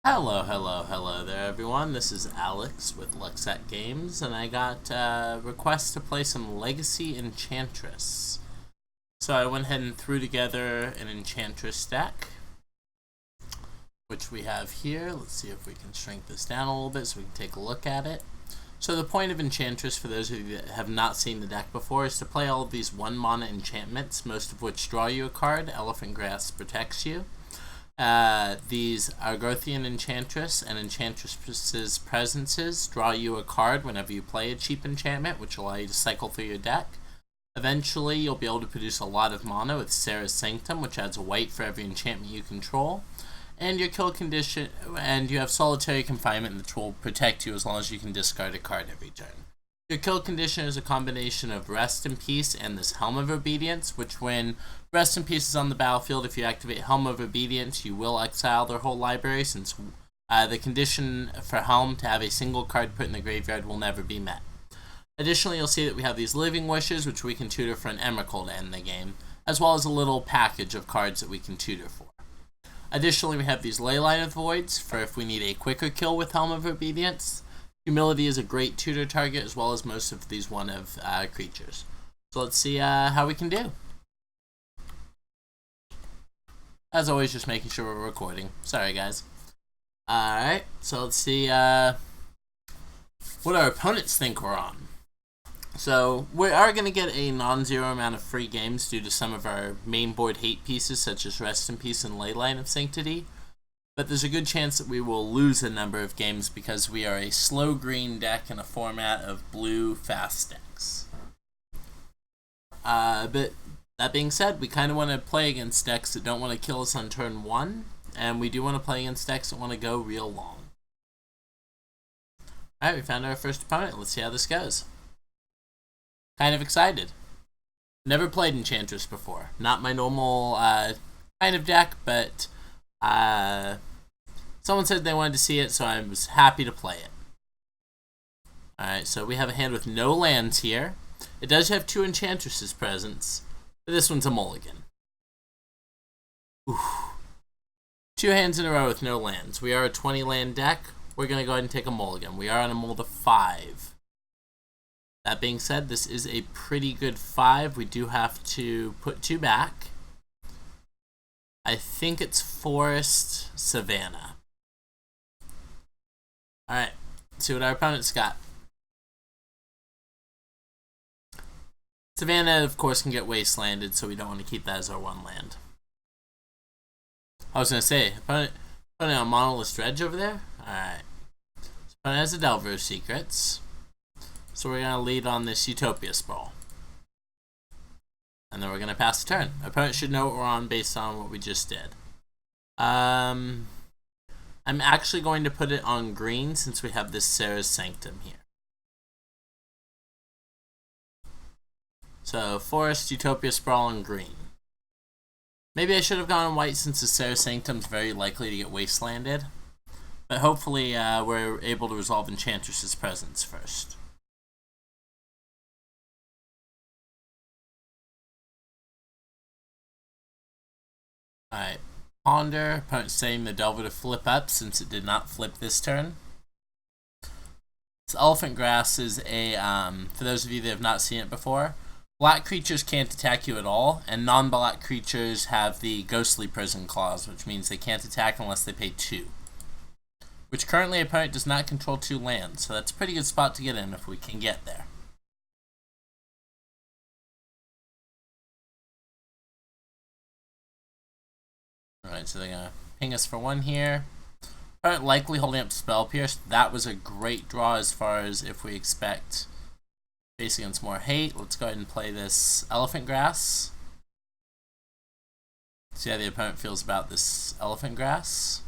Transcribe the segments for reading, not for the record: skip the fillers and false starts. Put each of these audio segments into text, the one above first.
Hello there everyone. This is Alex with Lucksack Games, and I got a request to play some Legacy Enchantress. So I went ahead and threw together an Enchantress deck, which we have here. Let's see if we can shrink this down a little bit so we can take a look at it. So the point of Enchantress, for those of you that have not seen the deck before, is to play all of these 1-mana enchantments, most of which draw you a card. Elephant Grass protects you. These Argothian Enchantress and Enchantress's Presences draw you a card whenever you play a cheap enchantment, which will allow you to cycle through your deck. Eventually, you'll be able to produce a lot of mana with Serra's Sanctum, which adds a white for every enchantment you control. And your kill condition, and you have Solitary Confinement, which will protect you as long as you can discard a card every turn. Your kill condition is a combination of Rest in Peace and this Helm of Obedience, which when Rest in Peace is on the battlefield, if you activate Helm of Obedience, you will exile their whole library, since the condition for Helm to have a single card put in the graveyard will never be met. Additionally, you'll see that we have these Living Wishes, which we can tutor for an Emrakul to end the game, as well as a little package of cards that we can tutor for. Additionally, we have these Leyline of Voids, for if we need a quicker kill with Helm of Obedience. Humility is a great tutor target, as well as most of these one-of creatures. So let's see how we can do. As always, just making sure we're recording. Sorry, guys. Alright, so let's see what our opponents think we're on. So we are going to get a non-zero amount of free games due to some of our main board hate pieces, such as Rest in Peace and Leyline of Sanctity. But there's a good chance that we will lose a number of games because we are a slow green deck in a format of blue fast decks. But that being said, we kind of want to play against decks that don't want to kill us on turn 1, and we do want to play against decks that want to go real long. Alright, we found our first opponent. Let's see how this goes. Kind of excited. Never played Enchantress before. Not my normal kind of deck, but someone said they wanted to see it, so I was happy to play it. Alright, so we have a hand with no lands here. It does have 2 Enchantresses presents, but this one's a mulligan. Oof. 2 hands in a row with no lands. We are a 20 land deck. We're going to go ahead and take a mulligan. We are on a mold of 5. That being said, this is a pretty good 5. We do have to put 2 back. I think it's Forest Savannah. Alright, see what our opponent's got. Savannah, of course, can get wastelanded, so we don't want to keep that as our 1 land. I was going to say, opponent on Monolith Dredge over there? Alright. So opponent has a Delver of Secrets. So we're going to lead on this Utopia Sprawl. And then we're going to pass the turn. Our opponent should know what we're on based on what we just did. I'm actually going to put it on green since we have this Serra's Sanctum here. So, Forest, Utopia Sprawl, and green. Maybe I should have gone on white since the Serra's Sanctum is very likely to get wastelanded. But hopefully we're able to resolve Enchantress's presence first. Alright, Ponder. Opponent saying the Delver to flip up since it did not flip this turn. This Elephant Grass is a, for those of you that have not seen it before, black creatures can't attack you at all, and non-black creatures have the Ghostly Prison Clause, which means they can't attack unless they pay 2. Which currently opponent does not control 2 lands, so that's a pretty good spot to get in if we can get there. Alright, so they're going to ping us for 1 here. Opponent likely holding up Spell Pierce. That was a great draw as far as if we expect face against more hate. Let's go ahead and play this Elephant Grass. See how the opponent feels about this Elephant Grass.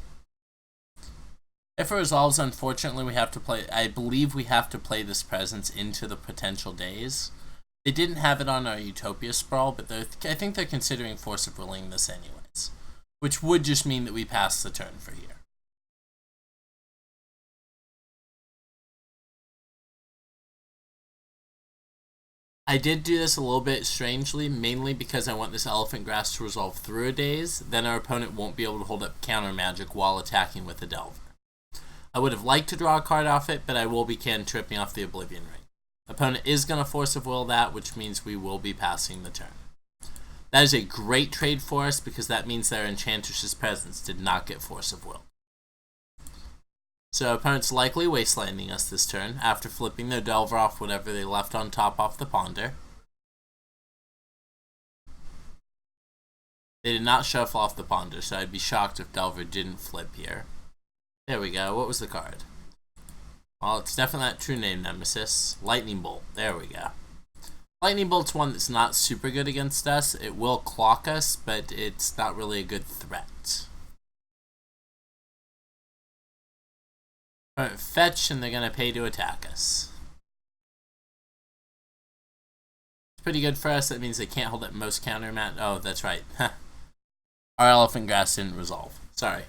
If it resolves, unfortunately, we have to play. I believe we have to play this presence into the potential days. They didn't have it on our Utopia Sprawl, but I think they're considering Force of Willing this anyways, which would just mean that we pass the turn for here. I did do this a little bit strangely, mainly because I want this Elephant Grass to resolve through a daze. Then our opponent won't be able to hold up counter magic while attacking with the Delver. I would have liked to draw a card off it, but I will be cantripping off the Oblivion Ring. Opponent is going to Force of Will that, which means we will be passing the turn. That is a great trade for us because that means their Enchantress's presence did not get Force of Will. So opponent's likely wastelanding us this turn after flipping their Delver off whatever they left on top off the Ponder. They did not shuffle off the Ponder, so I'd be shocked if Delver didn't flip here. There we go. What was the card? Well, it's definitely that True Name Nemesis. Lightning Bolt. There we go. Lightning Bolt's one that's not super good against us. It will clock us, but it's not really a good threat. Alright, fetch, and they're going to pay to attack us. It's pretty good for us. That means they can't hold at most counter mat. Oh, that's right. Our Elephant Grass didn't resolve. Sorry.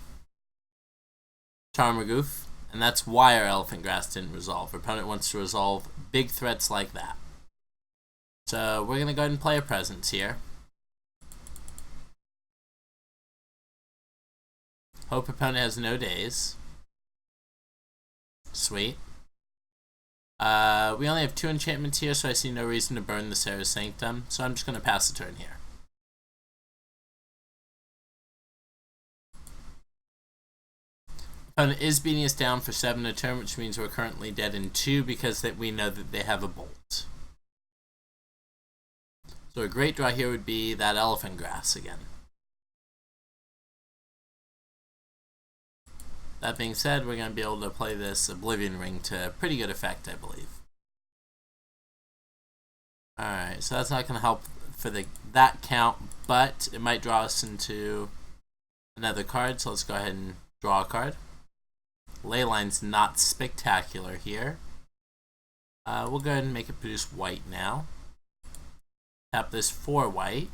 Charmagoof. And that's why our Elephant Grass didn't resolve. Our opponent wants to resolve big threats like that. So we're going to go ahead and play a Presence here. Hope opponent has no days. Sweet. We only have 2 enchantments here, so I see no reason to burn the Serra's Sanctum. So I'm just going to pass the turn here. Opponent is beating us down for 7 a turn, which means we're currently dead in 2 because we know that they have a Bolt. So a great draw here would be that Elephant Grass again. That being said, we're going to be able to play this Oblivion Ring to pretty good effect, I believe. Alright, so that's not going to help for that count, but it might draw us into another card, so let's go ahead and draw a card. Leyline's not spectacular here. We'll go ahead and make it produce white now. Tap this for white.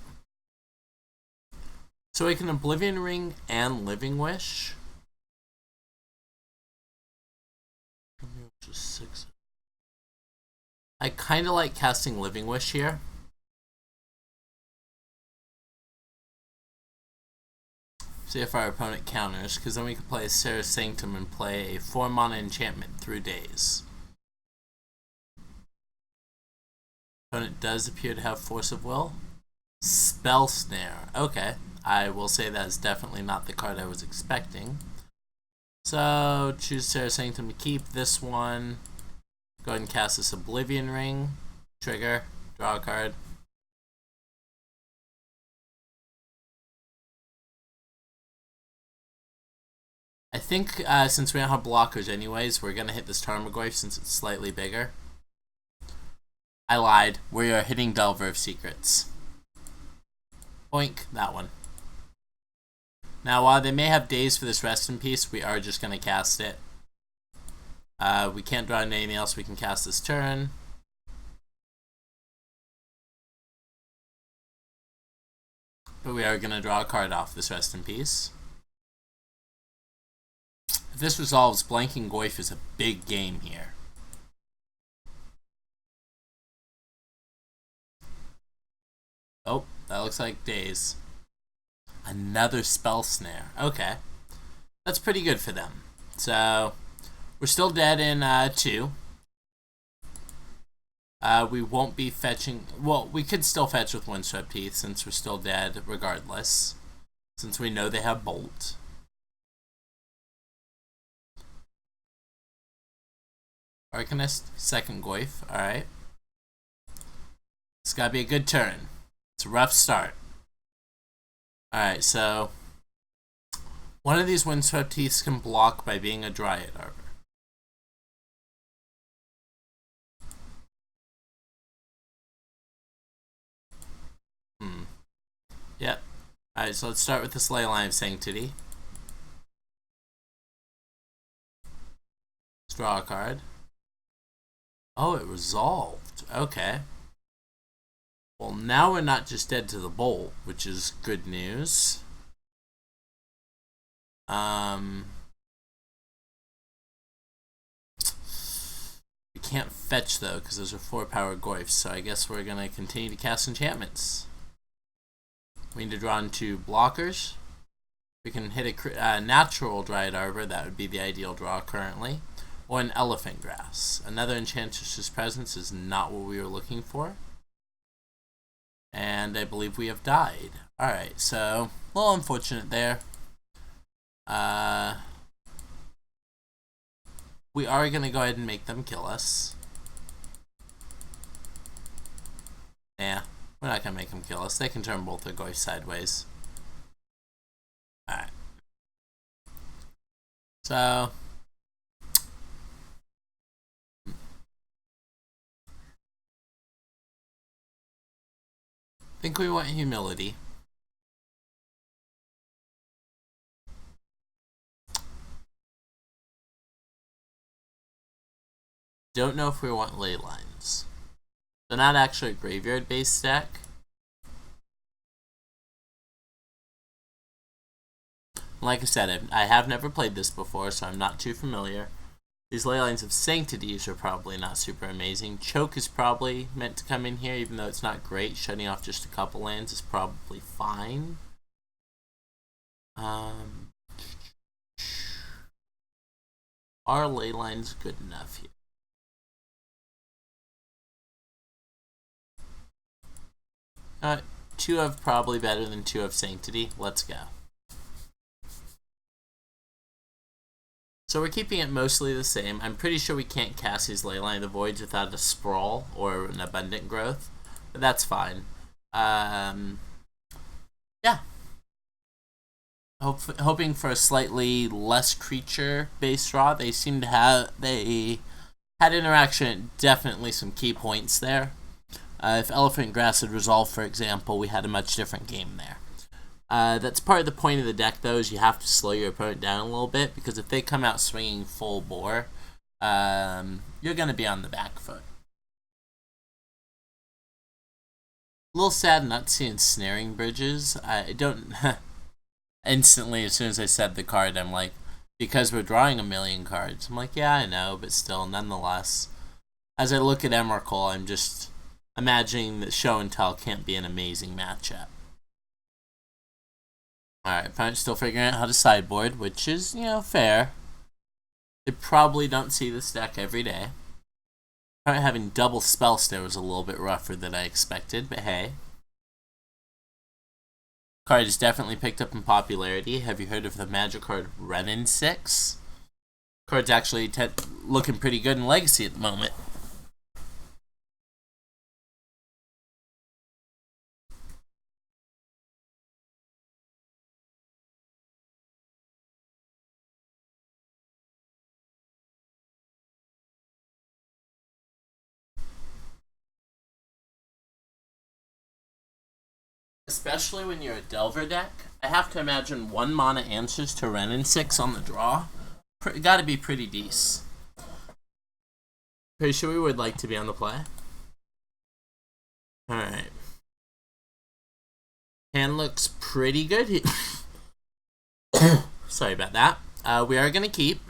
So we can Oblivion Ring and Living Wish. I kind of like casting Living Wish here. See if our opponent counters, because then we can play Serra's Sanctum and play a 4-mana enchantment through days. Opponent does appear to have Force of Will. Spell Snare. Okay, I will say that is definitely not the card I was expecting. So, choose Serra's Sanctum to keep this one. Go ahead and cast this Oblivion Ring. Trigger. Draw a card. I think since we don't have blockers anyways, we're going to hit this Tarmogoyf since it's slightly bigger. I lied. We are hitting Delver of Secrets. Oink, that one. Now, while they may have days for this Rest in Peace, we are just going to cast it. We can't draw anything else we can cast this turn. But we are going to draw a card off this Rest in Peace. If this resolves, blanking Goyf is a big game here. Oh, that looks like days. Another Spell Snare. Okay. That's pretty good for them. So, we're still dead in 2. We won't be fetching... Well, we could still fetch with Windswept Heath since we're still dead regardless. Since we know they have Bolt. Arcanist, second Goyf. Alright. It's gotta be a good turn. It's a rough start. Alright, so one of these Windswept Heaths can block by being a Dryad Arbor. Yep. Alright, so let's start with this Leyline of Sanctity. Let's draw a card. Oh, it resolved. Okay. Well, now we're not just dead to the Bolt, which is good news. We can't fetch, though, because those are 4-power Goyfs, so I guess we're going to continue to cast enchantments. We need to draw into blockers. We can hit a natural Dryad Arbor, that would be the ideal draw currently, or an Elephant Grass. Another Enchantress's Presence is not what we were looking for. And I believe we have died. Alright, so a little unfortunate there. We are going to go ahead and make them kill us. Yeah, we're not going to make them kill us. They can turn both their Goyf sideways. Alright. So I think we want humility. Don't know if we want ley lines. They're not actually a graveyard-based deck. Like I said, I have never played this before, so I'm not too familiar. These ley lines of Sanctities are probably not super amazing. Choke is probably meant to come in here, even though it's not great. Shutting off just a couple lands is probably fine. Are ley lines good enough here? Two of probably better than two of Sanctity. Let's go. So we're keeping it mostly the same. I'm pretty sure we can't cast these Leyline of the Voids without a Sprawl or an Abundant Growth, but that's fine. Yeah. Hoping for a slightly less creature-based draw. They seem to have... They had interaction at definitely some key points there. If Elephant Grass had resolved, for example, we had a much different game there. That's part of the point of the deck, though, is you have to slow your opponent down a little bit, because if they come out swinging full bore, you're going to be on the back foot. A little sad not seeing Snaring Bridges. I don't... Instantly, as soon as I said the card, I'm like, because we're drawing a million cards. I'm like, yeah, I know, but still, nonetheless. As I look at Emrakul, I'm just imagining that Show and Tell can't be an amazing matchup. Alright, opponent's still figuring out how to sideboard, which is, you know, fair. They probably don't see this deck every day. Opponent having double Spellstare was a little bit rougher than I expected, but hey. Card has definitely picked up in popularity. Have you heard of the magic card Renin 6? Card's actually looking pretty good in Legacy at the moment. Especially when you're a Delver deck, I have to imagine 1 mana answers to Renin 6 on the draw. Gotta be pretty decent. Pretty sure we would like to be on the play. Alright. Hand looks pretty good here. Sorry about that. We are gonna keep.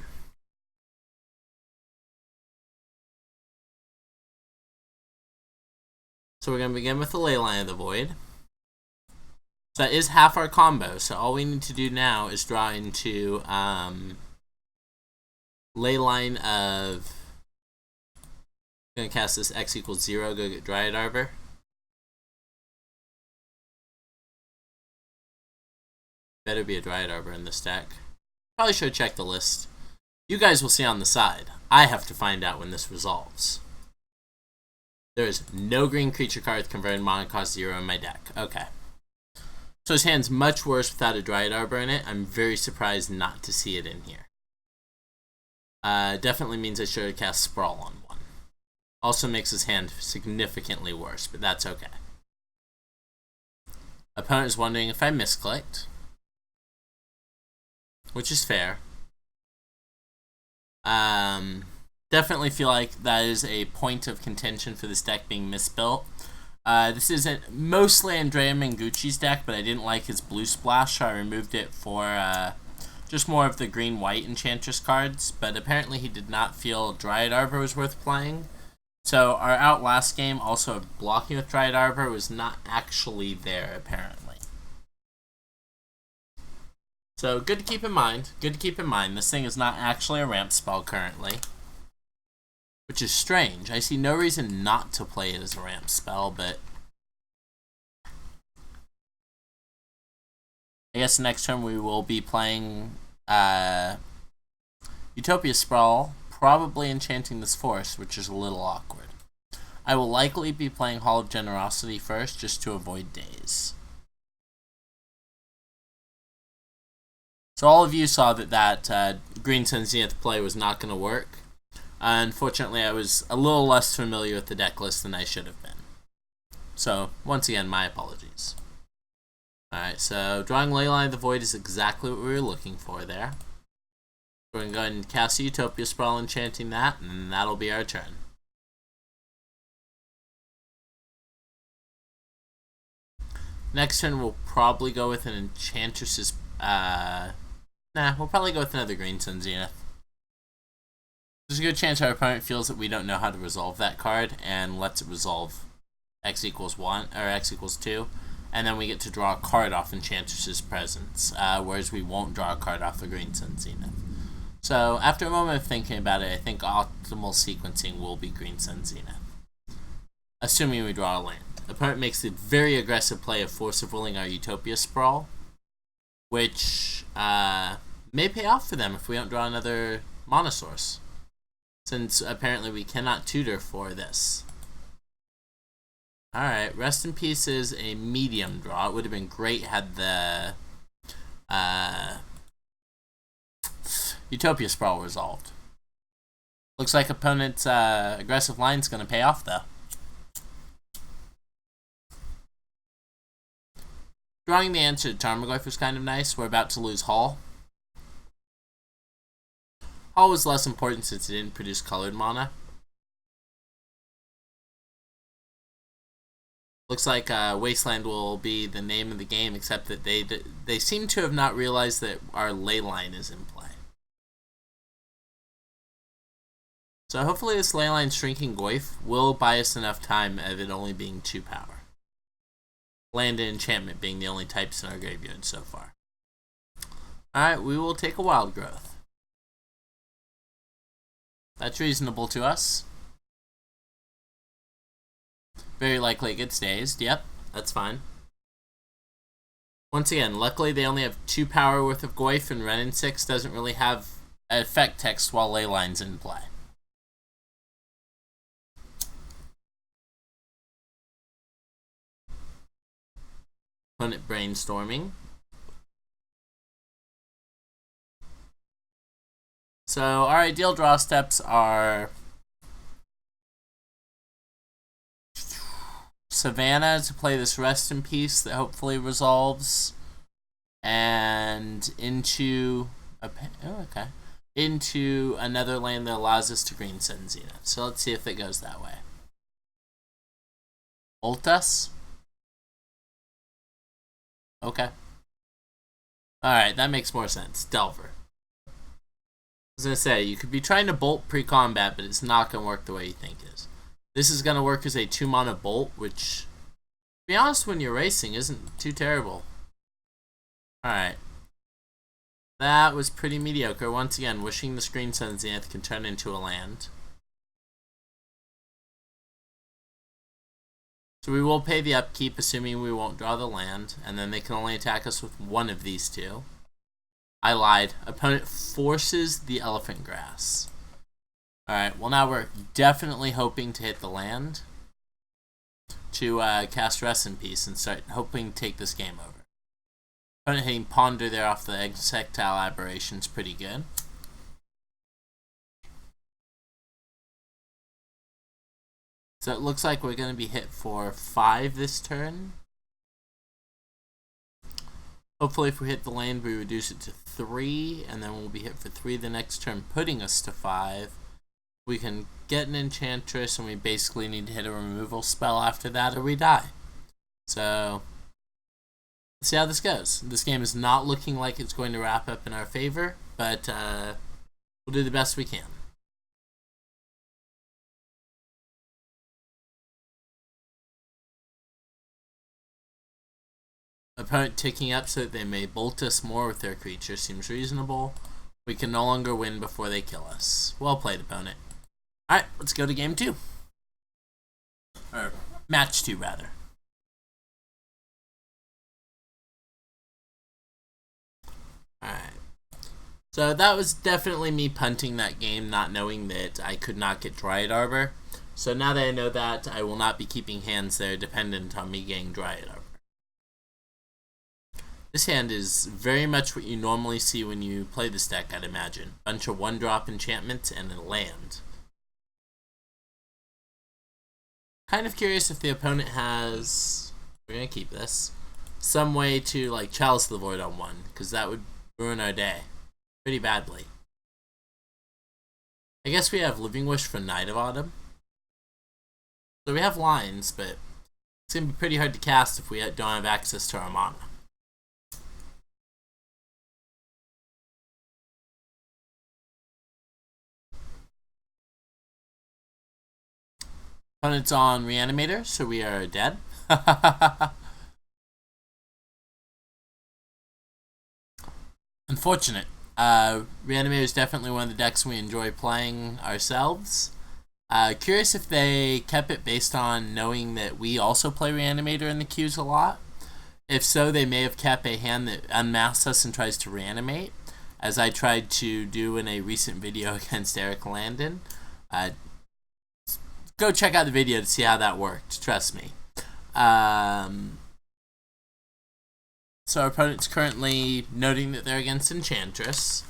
So we're gonna begin with the Leyline of the Void. So that is half our combo, so all we need to do now is draw into Leyline of... I'm going to cast this X equals 0, go get Dryad Arbor. Better be a Dryad Arbor in this deck. Probably should check the list. You guys will see on the side. I have to find out when this resolves. There is no green creature card converting mana cost 0 in my deck. Okay. So his hand's much worse without a Dryad Arbor in it. I'm very surprised not to see it in here. Definitely means I should have cast Sprawl on one. Also makes his hand significantly worse, but that's okay. Opponent is wondering if I misclicked, which is fair. Definitely feel like that is a point of contention for this deck being misbuilt. This is mostly Andrea Mengucci's deck, but I didn't like his blue splash, so I removed it for just more of the green-white Enchantress cards, but apparently he did not feel Dryad Arbor was worth playing. So our Outlast game, also blocking with Dryad Arbor, was not actually there, apparently. So, good to keep in mind. Good to keep in mind. This thing is not actually a ramp spell currently. Which is strange. I see no reason not to play it as a ramp spell, but I guess next turn we will be playing Utopia Sprawl, probably enchanting this forest, which is a little awkward. I will likely be playing Hall of Generosity first, just to avoid days. So all of you saw that Green Sun Zenith play was not going to work. Unfortunately, I was a little less familiar with the deck list than I should have been. So, once again, my apologies. Alright, so drawing Leyline of the Void is exactly what we were looking for there. We're going to go ahead and cast Utopia Sprawl, enchanting that, and that'll be our turn. Next turn, we'll probably go with an Enchantress's... we'll probably go with another Green Sun Zenith. There's a good chance our opponent feels that we don't know how to resolve that card and lets it resolve X equals 1 or X equals 2, and then we get to draw a card off Enchantress's presence, whereas we won't draw a card off the Green Sun Zenith. So after a moment of thinking about it, I think optimal sequencing will be Green Sun Zenith, assuming we draw a land. Opponent makes the very aggressive play of Force of Willing our Utopia Sprawl, which may pay off for them if we don't draw another mana source, since apparently we cannot tutor for this. Alright, Rest in Peace is a medium draw. It would have been great had the Utopia Sprawl resolved. Looks like opponent's aggressive line's going to pay off, though. Drawing the answer to Tarmogoyf was kind of nice. We're about to lose Hall. Hall was less important since it didn't produce colored mana. Looks like Wasteland will be the name of the game, except that they seem to have not realized that our Leyline is in play. So hopefully this Leyline Shrinking Goyf will buy us enough time of it only being 2 power. Land and Enchantment being the only types in our graveyard so far. Alright, we will take a Wild Growth. That's reasonable to us. Very likely it gets dazed. Yep, that's fine. Once again, luckily they only have 2 power worth of Goyf, and Renin 6 doesn't really have effect text while Leyline's in play. Opponent brainstorming. So our ideal draw steps are Savannah to play this Rest in Peace that hopefully resolves, and into into another land that allows us to Green Sun Zenith. So let's see if it goes that way. Ultus? Okay. Alright, that makes more sense. Delver. I was going to say, you could be trying to bolt pre-combat, but it's not going to work the way you think it is. This is going to work as a 2-mana bolt, which, to be honest, when you're racing, isn't too terrible. Alright. That was pretty mediocre. Once again, wishing the Green Sun Zenith can turn into a land. So we will pay the upkeep, assuming we won't draw the land, and then they can only attack us with one of these 2. I lied. Opponent forces the Elephant Grass. Alright, well now we're definitely hoping to hit the land to cast Rest in Peace and start hoping to take this game over. Opponent hitting Ponder there off the Insectile Aberration is pretty good. So it looks like we're going to be hit for 5 this turn. Hopefully if we hit the land, we reduce it to 3, and then we'll be hit for 3 the next turn, putting us to 5. We can get an Enchantress, and we basically need to hit a removal spell after that, or we die. So, let's see how this goes. This game is not looking like it's going to wrap up in our favor, but we'll do the best we can. Opponent ticking up so that they may bolt us more with their creature seems reasonable. We can no longer win before they kill us. Well played, opponent. Alright, let's go to game 2. Or match 2, rather. Alright. So that was definitely me punting that game, not knowing that I could not get Dryad Arbor. So now that I know that, I will not be keeping hands there dependent on me getting Dryad Arbor. This hand is very much what you normally see when you play this deck, I'd imagine. Bunch of 1-drop enchantments and a land. Kind of curious if the opponent has, we're going to keep this, some way to like Chalice the Void on 1, because that would ruin our day pretty badly. I guess we have Living Wish for Night of Autumn. So we have lines, but it's going to be pretty hard to cast if we don't have access to our mana. Opponent's on Reanimator, so we are dead. Unfortunate. Reanimator is definitely one of the decks we enjoy playing ourselves. Curious if they kept it based on knowing that we also play Reanimator in the queues a lot. If so, they may have kept a hand that unmasks us and tries to reanimate, as I tried to do in a recent video against Eric Landon. Go check out the video to see how that worked, trust me. So our opponent's currently noting that they're against Enchantress.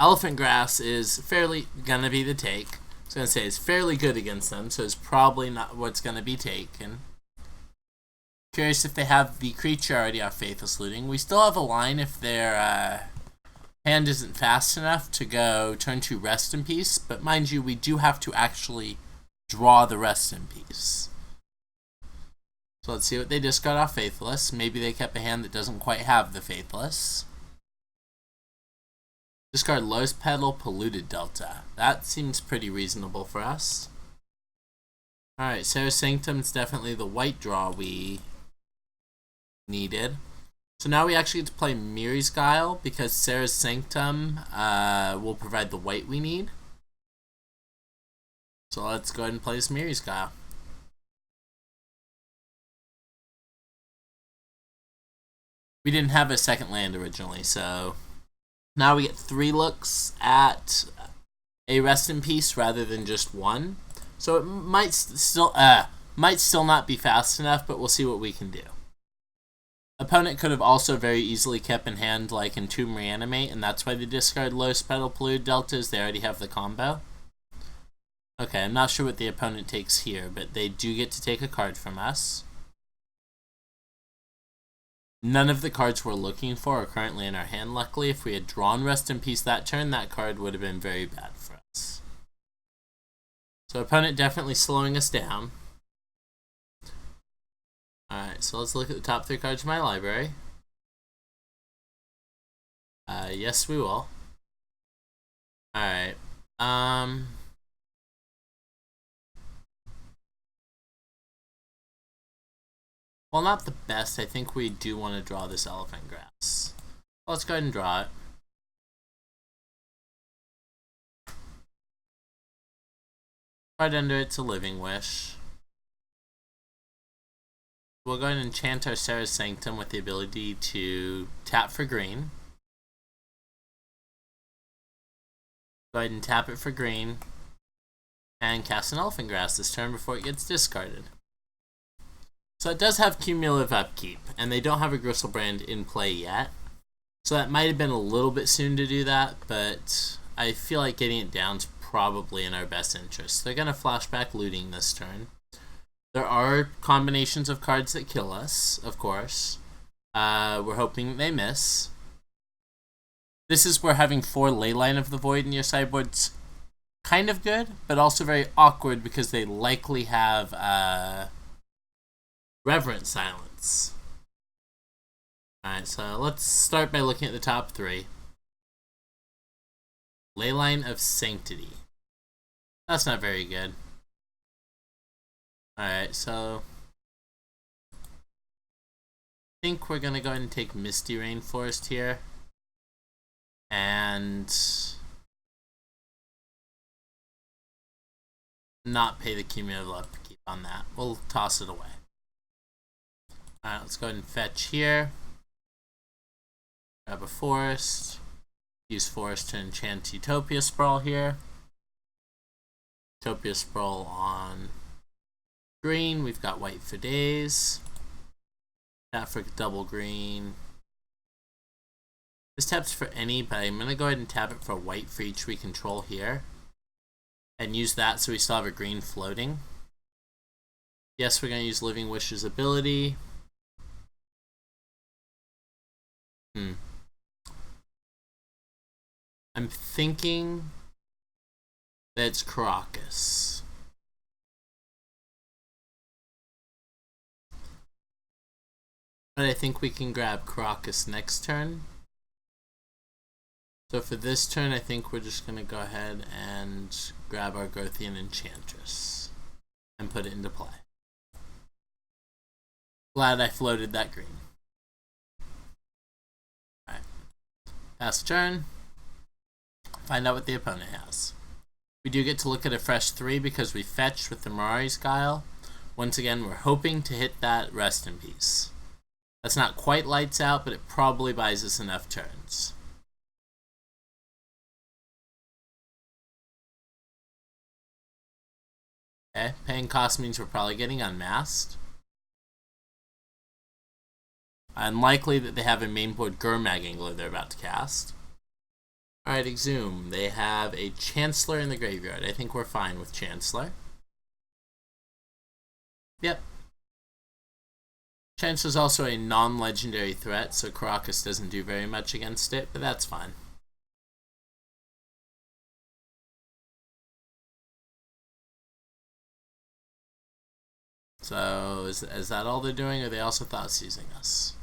Elephant Grass is fairly going to be the take. I was going to say it's fairly good against them, so it's probably not what's going to be taken. Curious if they have the creature already off Faithless Looting. We still have a line if their hand isn't fast enough to go turn 2 Rest in Peace, but mind you, we do have to actually draw the Rest in Peace. So let's see what they discard off Faithless. Maybe they kept a hand that doesn't quite have the Faithless. Discard Lotus Petal, Polluted Delta. That seems pretty reasonable for us. Alright, Sarah's Sanctum's definitely the white draw we needed. So now we actually get to play Miri's Guile because Sarah's Sanctum will provide the white we need. So let's go ahead and play this Miri's Guile. We didn't have a second land originally, so now we get 3 looks at a Rest in Peace rather than just 1. So it might still not be fast enough, but we'll see what we can do. Opponent could have also very easily kept in hand like Entomb Reanimate, and that's why they discard Lotus Petal Polluted Deltas. They already have the combo. Okay, I'm not sure what the opponent takes here, but they do get to take a card from us. None of the cards we're looking for are currently in our hand, luckily. If we had drawn Rest in Peace that turn, that card would have been very bad for us. So opponent definitely slowing us down. Alright, so let's look at the top 3 cards of my library. Yes, we will. Alright. Well, not the best. I think we do want to draw this Elephant Grass. Let's go ahead and draw it. Right under it's a Living Wish. We'll go ahead and enchant our Sarah's Sanctum with the ability to tap for green. Go ahead and tap it for green. And cast an Elephant Grass this turn before it gets discarded. So it does have cumulative upkeep, and they don't have a Gristlebrand in play yet. So that might have been a little bit soon to do that, but I feel like getting it down is probably in our best interest. They're going to flashback Looting this turn. There are combinations of cards that kill us, of course. We're hoping they miss. This is where having 4 Leyline of the Void in your sideboard's kind of good, but also very awkward because they likely have Reverent Silence. Alright, so let's start by looking at the top 3. Leyline of Sanctity. That's not very good. Alright, so think we're gonna go ahead and take Misty Rainforest here. And not pay the cumulative upkeep on that. We'll toss it away. Alright, let's go ahead and fetch here. Grab a forest. Use forest to enchant Utopia Sprawl here. Utopia Sprawl on green. We've got white for days. Tap for double green. This taps for any, but I'm going to go ahead and tap it for white for each we control here. And use that so we still have a green floating. Yes, we're going to use Living Wish's ability. I'm thinking that it's Crocus. But I think we can grab Crocus next turn. So for this turn, I think we're just going to go ahead and grab our Gothian Enchantress and put it into play. Glad I floated that green. Alright. Pass turn. Find out what the opponent has. We do get to look at a fresh 3 because we fetched with the Mirari's Guile. Once again, we're hoping to hit that Rest in Peace. That's not quite lights out, but it probably buys us enough turns. Okay, paying cost means we're probably getting unmasked. Unlikely that they have a mainboard Gurmag Angler they're about to cast. Alright, Exhume. They have a Chancellor in the graveyard. I think we're fine with Chancellor. Yep. Chancellor's also a non-legendary threat, so Crocus doesn't do very much against it, but that's fine. So, is that all they're doing, or are they also thought seizing us?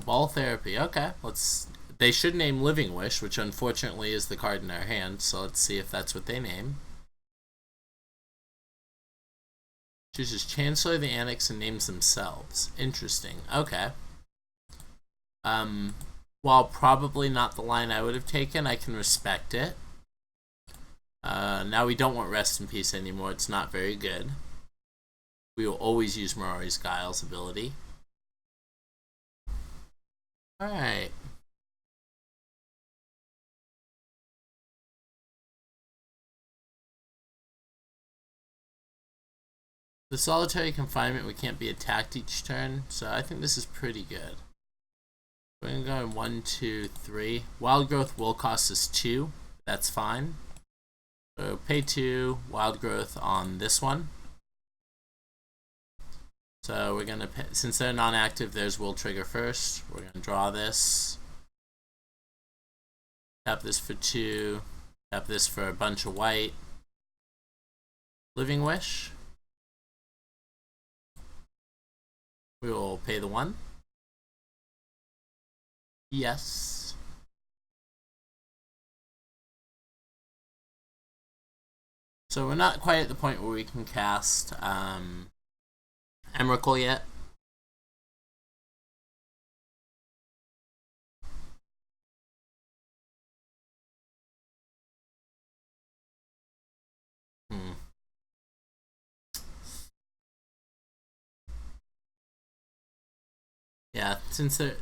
Ball Therapy, okay. They should name Living Wish, which unfortunately is the card in our hand, so let's see if that's what they name. Chooses Chancellor, the Annex, and names themselves. Interesting, okay. While probably not the line I would have taken, I can respect it. Now we don't want Rest in Peace anymore, it's not very good. We will always use Mirari's Guile's ability. Alright. The Solitary Confinement, we can't be attacked each turn, so I think this is pretty good. We're going to go in 1, 2, 3. Wild Growth will cost us 2. That's fine. So pay 2, Wild Growth on this one. So we're going to, since they're non-active, theirs will trigger first. We're going to draw this. Tap this for 2. Tap this for a bunch of white. Living Wish. We will pay the 1. Yes. So we're not quite at the point where we can cast Emrakul yet. Yeah, since they're,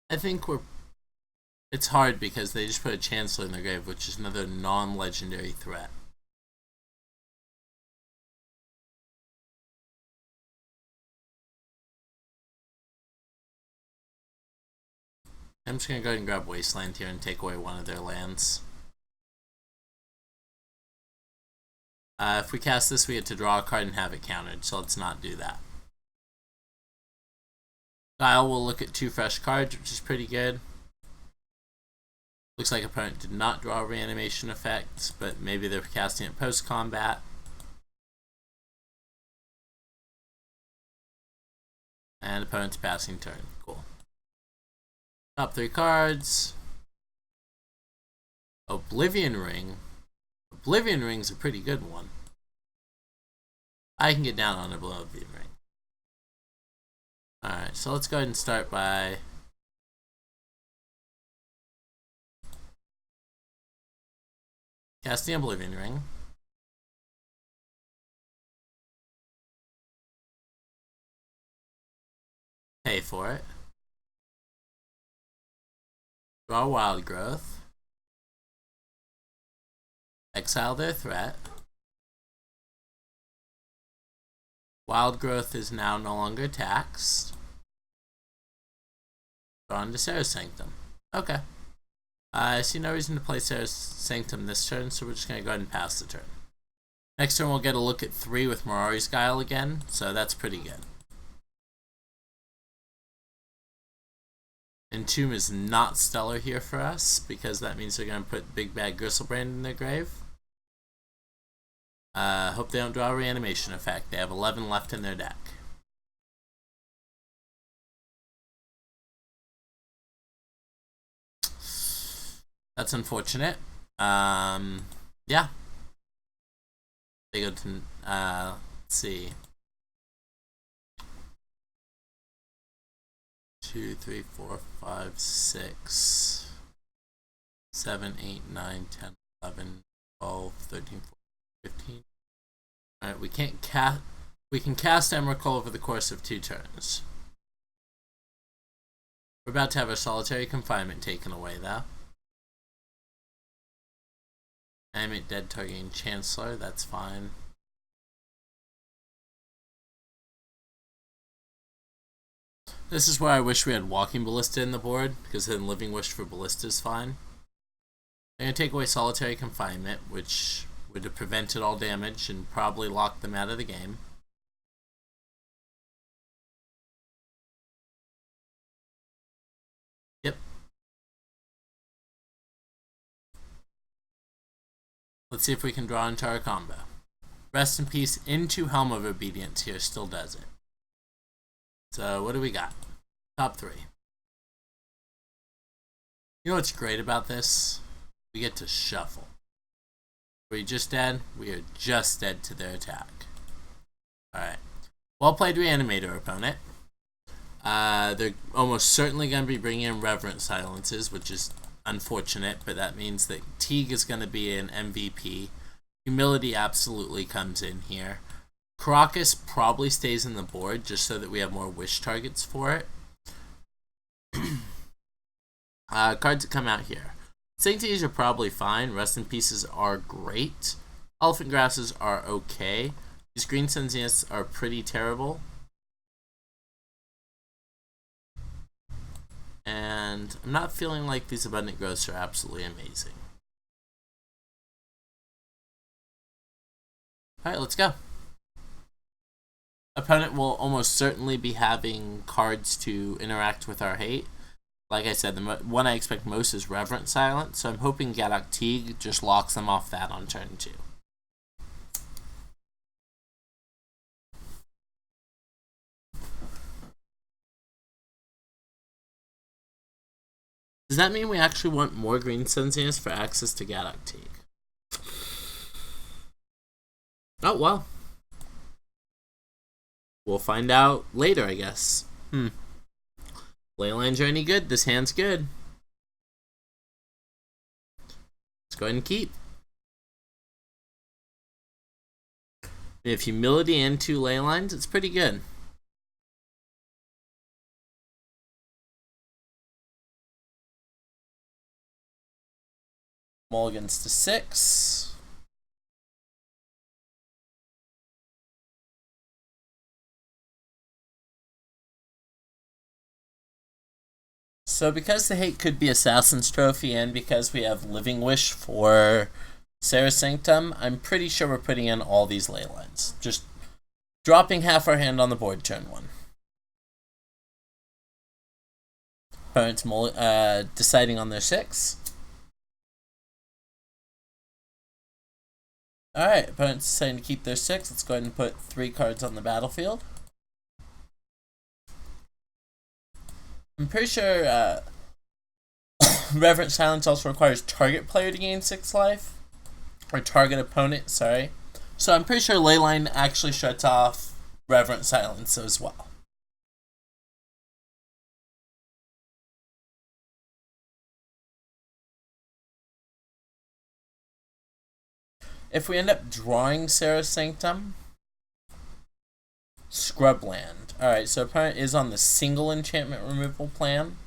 I think it's hard because they just put a Chancellor in their grave, which is another non-legendary threat. I'm just going to go ahead and grab Wasteland here and take away one of their lands. If we cast this, we get to draw a card and have it countered, so let's not do that. Guile will look at 2 fresh cards, which is pretty good. Looks like opponent did not draw reanimation effects, but maybe they're casting it post-combat. And opponent's passing turn. Cool. Top 3 cards. Oblivion Ring. Oblivion Ring's a pretty good one. I can get down on Oblivion Ring. Alright, so let's go ahead and start by casting Oblivion Ring. Pay for it. Draw Wild Growth. Exile their threat. Wild Growth is now no longer taxed. Draw into Sarah's Sanctum. Okay. I see no reason to play Sarah's Sanctum this turn, so we're just going to go ahead and pass the turn. Next turn we'll get a look at 3 with Mirari's Guile again, so that's pretty good. Entomb is not stellar here for us, because that means they're going to put Big Bad Gristlebrand in their grave. Hope they don't draw a reanimation effect. They have 11 left in their deck. That's unfortunate. Yeah. They go to, let's see. 2, 3, 4, 5, 6, 7, 8, 9, 10, 11, 12, 13, 14, 15. Alright, we can cast Emrakul over the course of 2 turns. We're about to have our solitary confinement taken away though. Animate dead targeting Chancellor, that's fine. This is where I wish we had Walking Ballista in the board, because then Living Wish for Ballista is fine. I'm going to take away Solitary Confinement, which would have prevented all damage and probably locked them out of the game. Yep. Let's see if we can draw into our combo. Rest in Peace into Helm of Obedience here still does it. So what do we got? Top 3. You know what's great about this? We get to shuffle. Were you just dead? We are just dead to their attack. Alright. Well played, Reanimator, opponent. They're almost certainly going to be bringing in Reverent Silences, which is unfortunate, but that means that Teague is going to be an MVP. Humility absolutely comes in here. Caracas probably stays in the board just so that we have more wish targets for it. Cards that come out here. Sanctities are probably fine. Rest in Pieces are great. Elephant Grasses are okay. These Green Sunsias are pretty terrible. And I'm not feeling like these Abundant Growths are absolutely amazing. Alright, let's go. Opponent will almost certainly be having cards to interact with our hate. Like I said, the one I expect most is Reverent Silence, so I'm hoping Gadok Teague just locks them off that on turn 2. Does that mean we actually want more Green Sunsias for access to Gadok Teague? Oh, well. We'll find out later, I guess. Leylines are any good? This hand's good. Let's go ahead and keep. We have Humility and 2 Leylines. It's pretty good. Mulligans to 6. So because the hate could be Assassin's Trophy and because we have Living Wish for Sarah's Sanctum, I'm pretty sure we're putting in all these ley lines. Just dropping half our hand on the board turn 1. Opponent's deciding on their 6. Alright, opponent's deciding to keep their 6. Let's go ahead and put 3 cards on the battlefield. I'm pretty sure Reverent Silence also requires target player to gain 6 life. Or target opponent, sorry. So I'm pretty sure Leyline actually shuts off Reverent Silence as well. If we end up drawing Sarah's Sanctum, Scrubland. Alright, so opponent is on the single enchantment removal plan,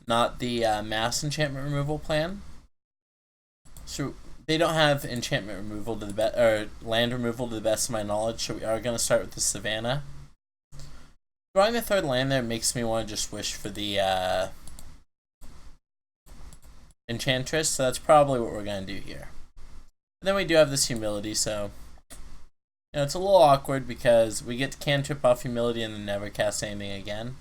not the mass enchantment removal plan. So they don't have enchantment removal to the or land removal to the best of my knowledge, so we are going to start with the Savannah. Drawing the third land there makes me want to just wish for the Enchantress, so that's probably what we're going to do here. And then we do have this Humility, so you know, it's a little awkward because we get to cantrip off Humility and then never cast anything again.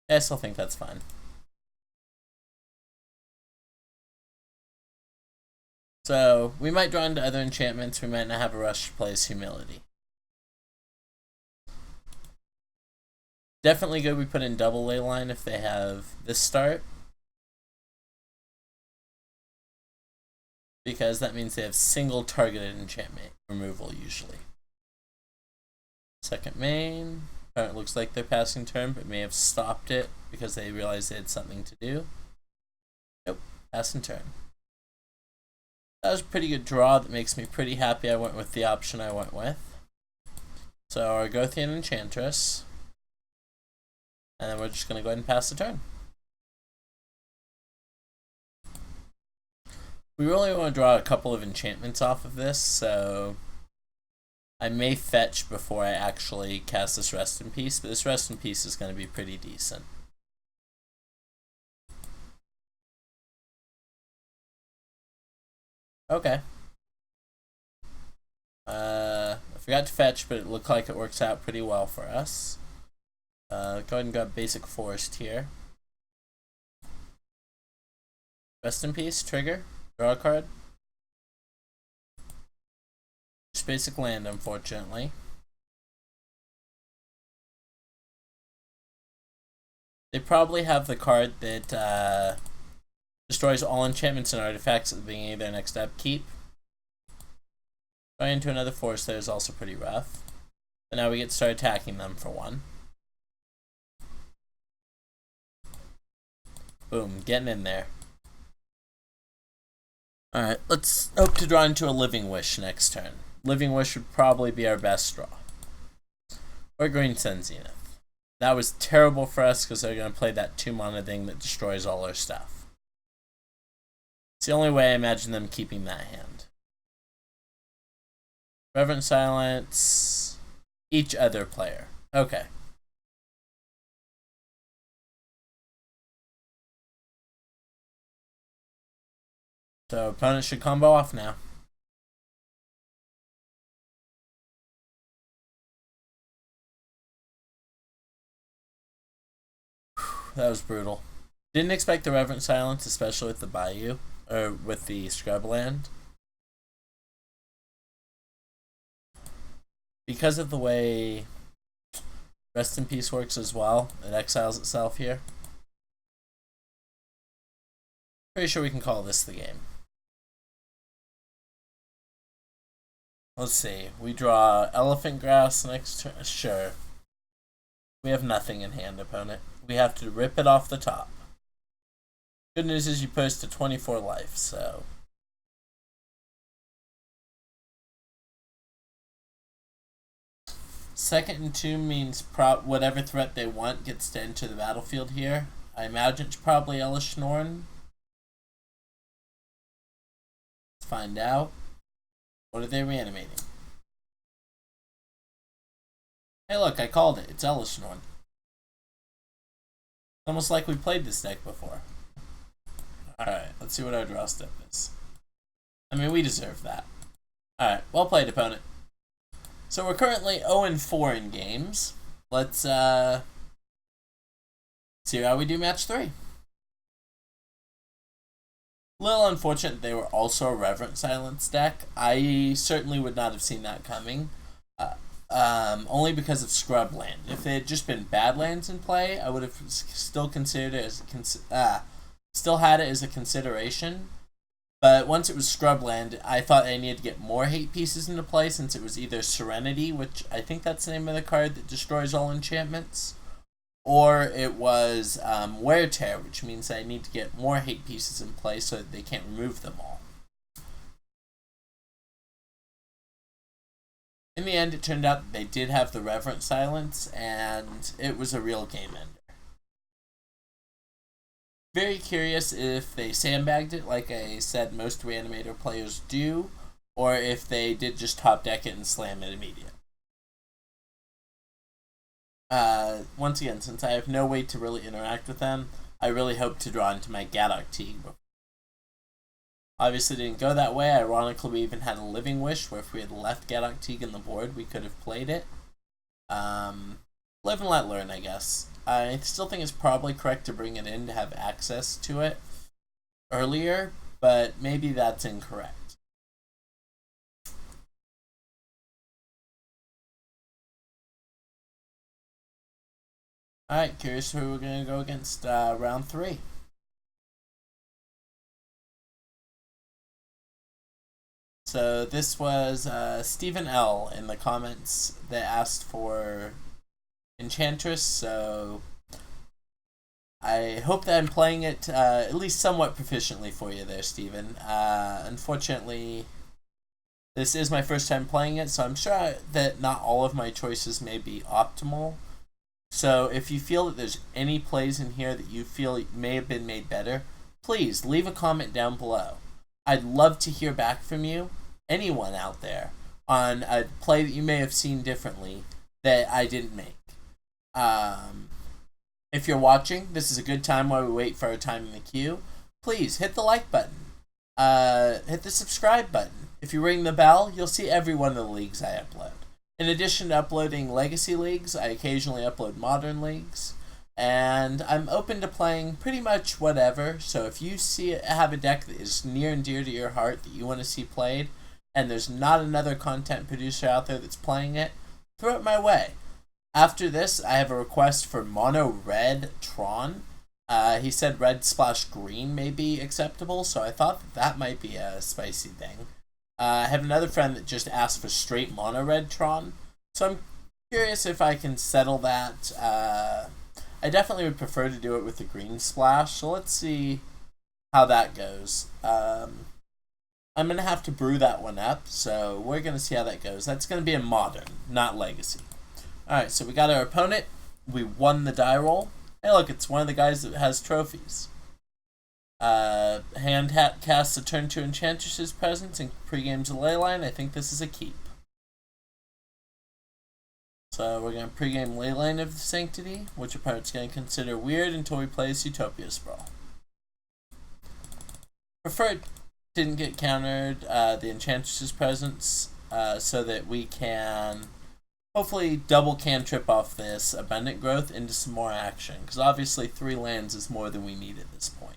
I still think that's fine. So, we might draw into other enchantments, we might not have a rush to play as Humility. Definitely good we put in double ley line if they have this start, because that means they have single targeted enchantment removal usually. Second main. It looks like they're passing turn, but may have stopped it because they realized they had something to do. Nope, passing turn. That was a pretty good draw that makes me pretty happy I went with the option I went with. So Argothian Enchantress. And then we're just going to go ahead and pass the turn. We really want to draw a couple of enchantments off of this, so I may fetch before I actually cast this Rest in Peace, but this Rest in Peace is going to be pretty decent. Okay. I forgot to fetch, but it looked like it works out pretty well for us. Go ahead and grab Basic Forest here. Rest in Peace, trigger, draw a card. Just basic land, unfortunately. They probably have the card that destroys all enchantments and artifacts at the beginning of their next upkeep. Going into another forest there is also pretty rough. But now we get to start attacking them for one. Boom, getting in there. Alright, let's hope to draw into a Living Wish next turn. Living Wish would probably be our best draw. Or Green Sun Zenith. That was terrible for us because they're going to play that 2-mana thing that destroys all our stuff. It's the only way I imagine them keeping that hand. Reverent Silence. Each other player. Okay. So opponent should combo off now. That was brutal. Didn't expect the Reverent Silence, especially with the Bayou, or with the Scrubland. Because of the way Rest in Peace works as well, it exiles itself here. Pretty sure we can call this the game. Let's see. We draw Elephant Grass next turn. Sure. We have nothing in hand, opponent. We have to rip it off the top. Good news is you post to 24 life, so. Second and 2 means whatever threat they want gets to enter the battlefield here. I imagine it's probably Elish Norn. Let's find out. What are they reanimating? Hey look, I called it. It's Elish Norn. Almost like we played this deck before. Alright, let's see what our draw step is. I mean, we deserve that. Alright, well played, opponent. So we're currently 0-4 in games. Let's see how we do match 3. Little unfortunate they were also a Reverent Silence deck. I certainly would not have seen that coming. Only because of Scrubland. If they had just been Badlands in play, I would have still considered it as still had it as a consideration. But once it was Scrubland, I thought I needed to get more hate pieces into play, since it was either Serenity, which I think that's the name of the card that destroys all enchantments, or it was Wear Tear, which means I need to get more hate pieces in play so that they can't remove them all. In the end, it turned out that they did have the Reverent Silence, and it was a real game ender. Very curious if they sandbagged it, like I said most Reanimator players do, or if they did just top deck it and slam it immediately. Once again, since I have no way to really interact with them, I really hope to draw into my Gaddock Teague. Obviously didn't go that way. Ironically, we even had a Living Wish, where if we had left Gaddock Teague in the board, we could have played it. Live and let learn, I guess. I still think it's probably correct to bring it in to have access to it earlier, but maybe that's incorrect. Alright, curious who we're going to go against round 3. So this was Stephen L. in the comments that asked for Enchantress, so I hope that I'm playing it at least somewhat proficiently for you there, Stephen. Unfortunately, this is my first time playing it, so I'm sure that not all of my choices may be optimal. So if you feel that there's any plays in here that you feel may have been made better, please leave a comment down below. I'd love to hear back from you, anyone out there, on a play that you may have seen differently that I didn't make. If you're watching, this is a good time while we wait for our time in the queue. Please hit the like button. Hit the subscribe button. If you ring the bell, you'll see every one of the leagues I upload. In addition to uploading Legacy Leagues, I occasionally upload Modern Leagues. And I'm open to playing pretty much whatever, so if you have a deck that is near and dear to your heart that you want to see played, and there's not another content producer out there that's playing it, throw it my way. After this, I have a request for Mono Red Tron. He said red splash green may be acceptable, so I thought that might be a spicy thing. I have another friend that just asked for straight Mono Red Tron, so I'm curious if I can settle that. I definitely would prefer to do it with the green splash, so let's see how that goes. I'm going to have to brew that one up, so we're going to see how that goes. That's going to be a Modern, not Legacy. Alright, so we got our opponent. We won the die roll. Hey look, it's one of the guys that has trophies. Hand casts a turn 2 Enchantress's presence and pre-games a Leyline. I think this is a keep. So we're going to pre-game Leyline of the Sanctity, which opponent's going to consider weird until we play Utopia Sprawl. Preferred didn't get countered the Enchantress's presence, so that we can hopefully double cantrip off this Abundant Growth into some more action, because obviously 3 lands is more than we need at this point.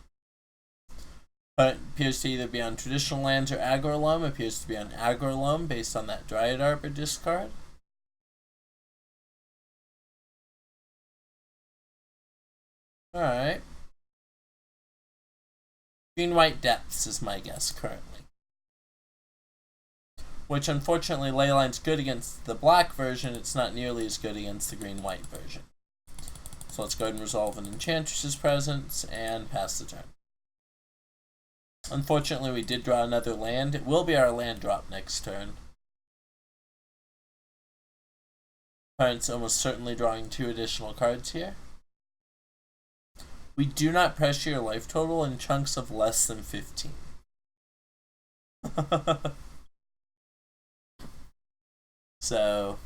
But it appears to either be on traditional lands or aggro loam. Appears to be on aggro loam based on that Dryad Arbor discard. Alright. Green-white depths is my guess currently. Which unfortunately Leyline's good against the black version, it's not nearly as good against the green-white version. So let's go ahead and resolve an Enchantress's presence and pass the turn. Unfortunately we did draw another land. It will be our land drop next turn. Opponent's almost certainly drawing 2 additional cards here. We do not pressure your life total in chunks of less than 15. So,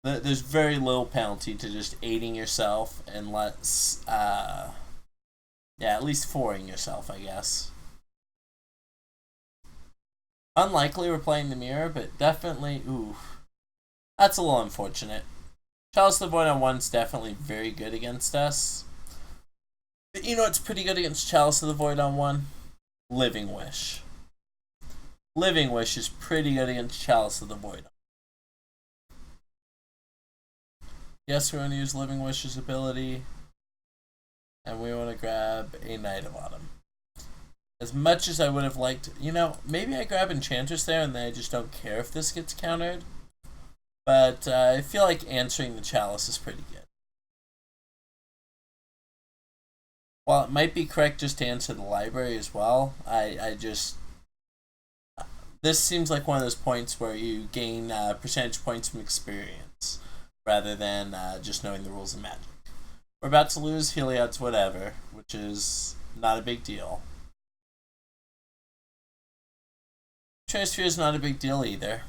there's very little penalty to just aiding yourself unless, at least 4ing yourself, I guess. Unlikely we're playing the mirror, but definitely, ooh, that's a little unfortunate. Chalice of the Void on 1's definitely very good against us. But you know what's pretty good against Chalice of the Void on 1? Living Wish. Living Wish is pretty good against Chalice of the Void. Yes, we're going to use Living Wish's ability. And we want to grab a Knight of Autumn. As much as I would have liked, you know, maybe I grab Enchantress there and then I just don't care if this gets countered. But I feel like answering the Chalice is pretty good. While it might be correct just to answer the library as well, I just... This seems like one of those points where you gain percentage points from experience, rather than just knowing the rules of Magic. We're about to lose Heliod's whatever, which is not a big deal. Transfer is not a big deal either.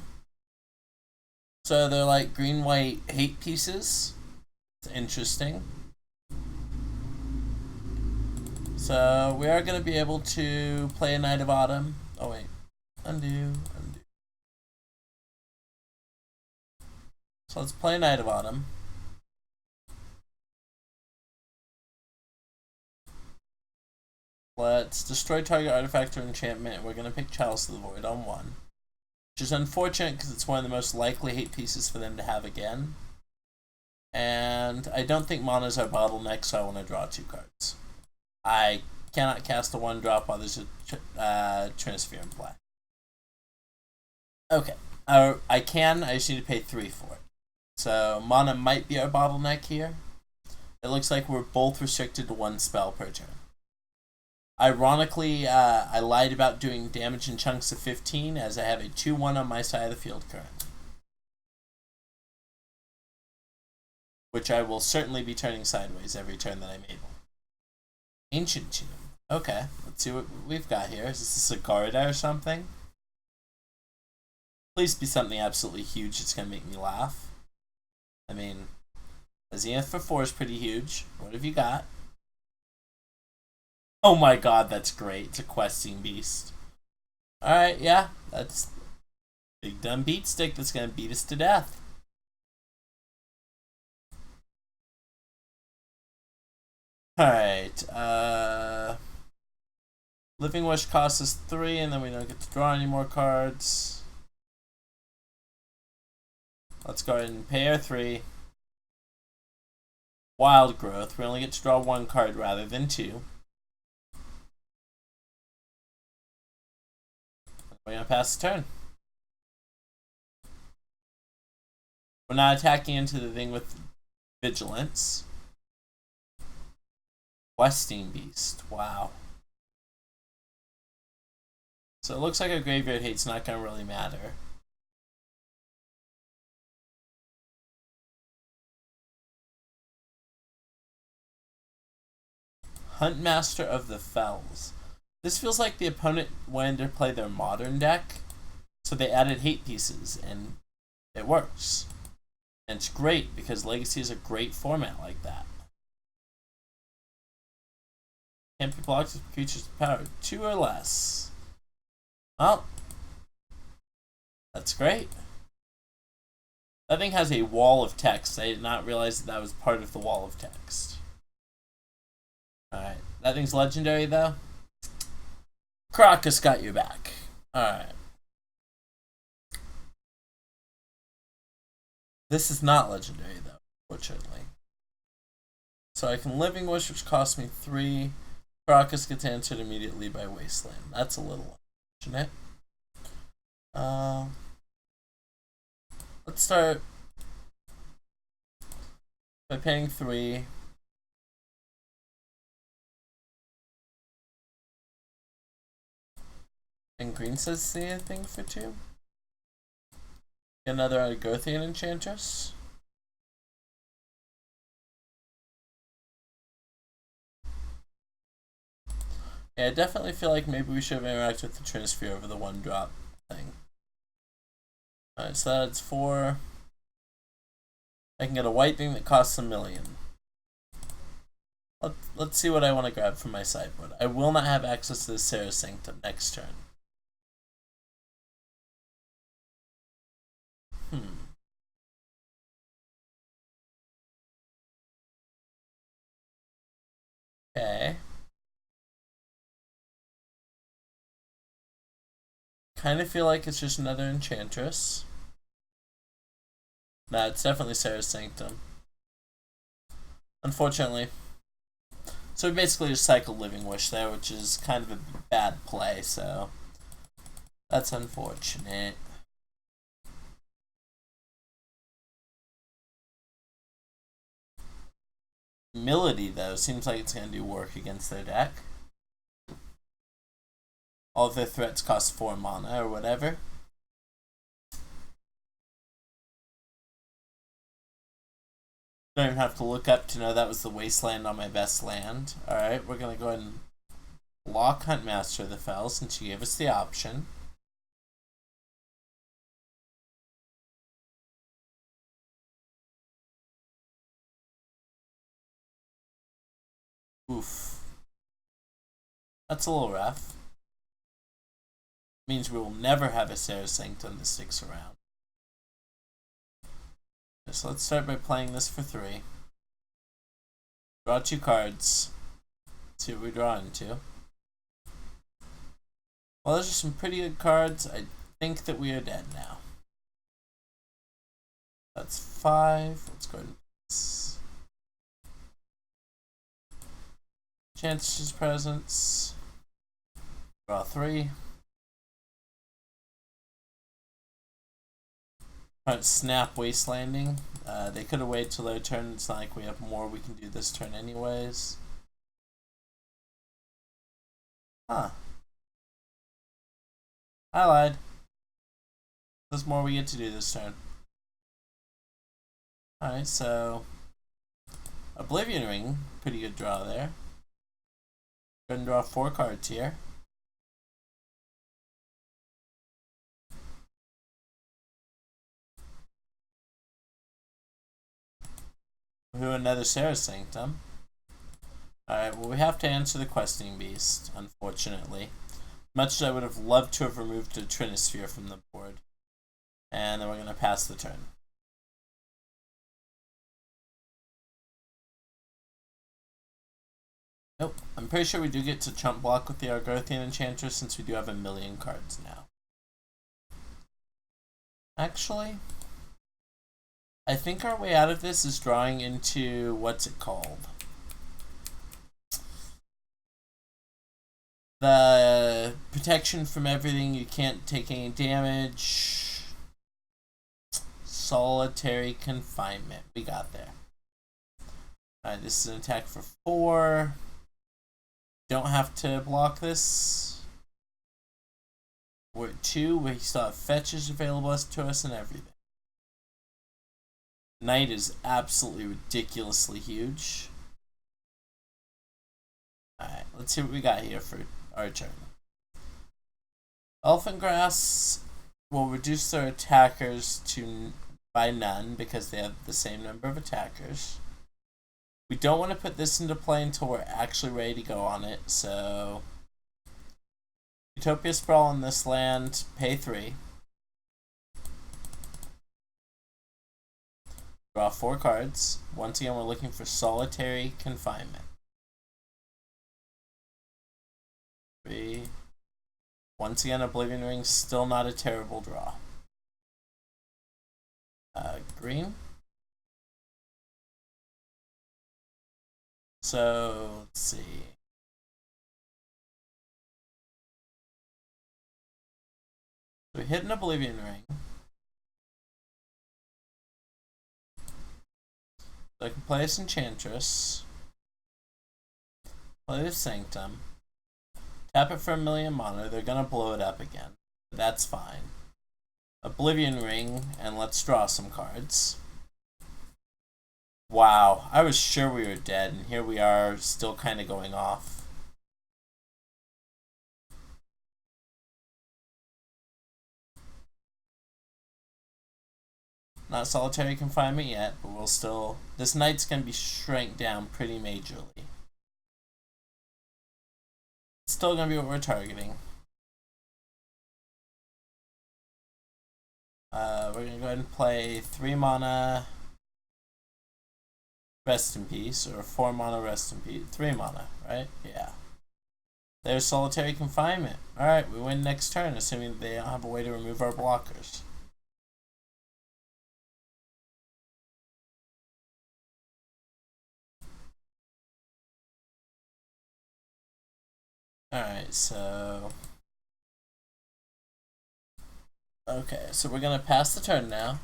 So they're like green-white hate pieces. It's interesting. So we are going to be able to play a Knight of Autumn. Oh wait, undo. So let's play Knight of Autumn. Let's destroy target artifact or enchantment. We're going to pick Chalice of the Void on 1. Which is unfortunate because it's one of the most likely hate pieces for them to have again. And I don't think mana's our bottleneck, so I want to draw 2 cards. I cannot cast a 1-drop while there's a transfer in play. Okay. I can, I just need to pay 3 for it. So mana might be our bottleneck here. It looks like we're both restricted to 1 spell per turn. Ironically, I lied about doing damage in chunks of 15, as I have a 2-1 on my side of the field currently. Which I will certainly be turning sideways every turn that I'm able. Ancient Tomb. Okay, let's see what we've got here. Is this a Garda or something? Please be something absolutely huge that's going to make me laugh. I mean, a Zenith for 4 is pretty huge. What have you got? Oh my god, that's great. It's a questing beast. Alright, yeah, that's big dumb beat stick that's gonna beat us to death. Alright, Living Wish costs us 3 and then we don't get to draw any more cards. Let's go ahead and pay our 3. Wild Growth, we only get to draw 1 card rather than 2. We're going to pass the turn. We're not attacking into the thing with Vigilance. Questing Beast. Wow. So it looks like a Graveyard Hate's not going to really matter. Huntmaster of the Fells. This feels like the opponent wanted to play their modern deck, so they added hate pieces, and it works. And it's great, because Legacy is a great format like that. Can't be blocked with creatures with power 2 or less. Well, that's great. That thing has a wall of text. I did not realize that was part of the wall of text. Alright, that thing's legendary though. Crocus got you back. Alright. This is not legendary though, fortunately. So I can Living Wish, which costs me 3. Crocus gets answered immediately by Wasteland. That's a little unfortunate. Let's start by paying 3. And green says see anything for 2. Another Argothian Enchantress. Yeah, I definitely feel like maybe we should have interacted with the transfer over the 1-drop thing. Alright, so that's 4. I can get a white thing that costs $1 million. Let's see what I want to grab from my sideboard. I will not have access to the Sarah Sanctum next turn. Okay. Kind of feel like it's just another Enchantress. Nah, it's definitely Sarah's Sanctum. Unfortunately. So we basically just cycled Living Wish there, which is kind of a bad play, so that's unfortunate. Humility, though, seems like it's going to do work against their deck. All of their threats cost 4 mana or whatever. Don't even have to look up to know that was the wasteland on my best land. Alright, we're going to go ahead and block Huntmaster of the Fell since you gave us the option. Oof. That's a little rough. Means we will never have a Sarah Sanctum that sticks around. So let's start by playing this for 3. Draw 2 cards. See what we draw into. Well, those are some pretty good cards. I think that we are dead now. That's 5. Let's go ahead and Enchantress's Presence. Draw 3. Snap Wastelanding. They could have waited till their turn. It's not like we have more we can do this turn anyways. Huh. I lied. There's more we get to do this turn. Alright, so Oblivion Ring, pretty good draw there. Go ahead and draw 4 cards here. Who another Sarah Sanctum. Alright, well we have to answer the Questing Beast, unfortunately. Much as I would have loved to have removed the Trinisphere from the board. And then we're going to pass the turn. Nope, I'm pretty sure we do get to chump block with the Argothian Enchantress since we do have 1,000,000 cards now. Actually, I think our way out of this is drawing into, what's it called? The protection from everything, you can't take any damage. Solitary Confinement, we got there. Alright, this is an attack for 4. Don't have to block this. We're at 2, we still have fetches available to us and everything. Knight is absolutely ridiculously huge. Alright, let's see what we got here for our turn. Elephant Grass will reduce their attackers by none because they have the same number of attackers. We don't want to put this into play until we're actually ready to go on it, so Utopia Sprawl on this land, pay 3. Draw 4 cards. Once again, we're looking for Solitary Confinement. 3. Once again, Oblivion Ring, still not a terrible draw. Green. So, let's see. We hit an Oblivion Ring. So I can play this Enchantress. Play this Sanctum. Tap it for 1,000,000 mana. They're gonna blow it up again. But that's fine. Oblivion Ring, and let's draw some cards. Wow, I was sure we were dead, and here we are, still kind of going off. Not Solitary Confinement yet, but we'll still... This Knight's going to be shrank down pretty majorly. It's still going to be what we're targeting. We're going to go ahead and play 3 mana Rest in Peace, or 4 mana Rest in Peace. 3 mana, right? Yeah. There's Solitary Confinement. Alright, we win next turn, assuming they don't have a way to remove our blockers. Alright, so... Okay, so we're gonna pass the turn now.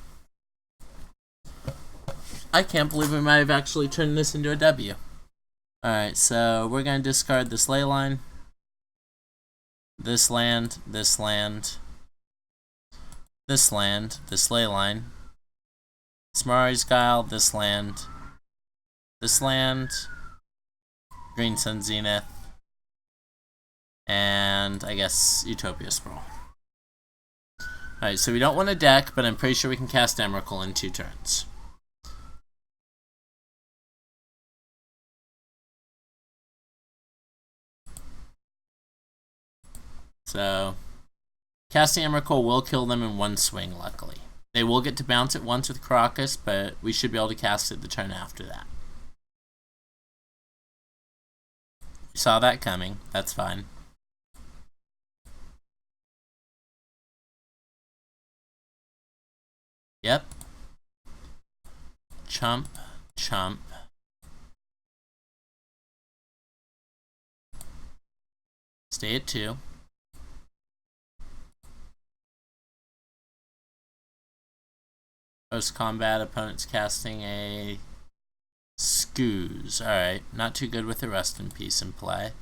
I can't believe we might have actually turned this into a W. Alright, so we're gonna discard this ley line. This land, this land. This land, this ley line. Smarry's Guile, this land. This land. Green Sun Zenith. And I guess Utopia Sprawl. Alright, so we don't want a deck, but I'm pretty sure we can cast Emrakul in 2 turns. So, casting Emrakul will kill them in 1 swing, luckily. They will get to bounce it once with Crocus, but we should be able to cast it the turn after that. We saw that coming. That's fine. Yep. Chump, chump. Stay at 2. Post-combat, opponent's casting a Scooze. Alright, not too good with the Rest in Peace in play.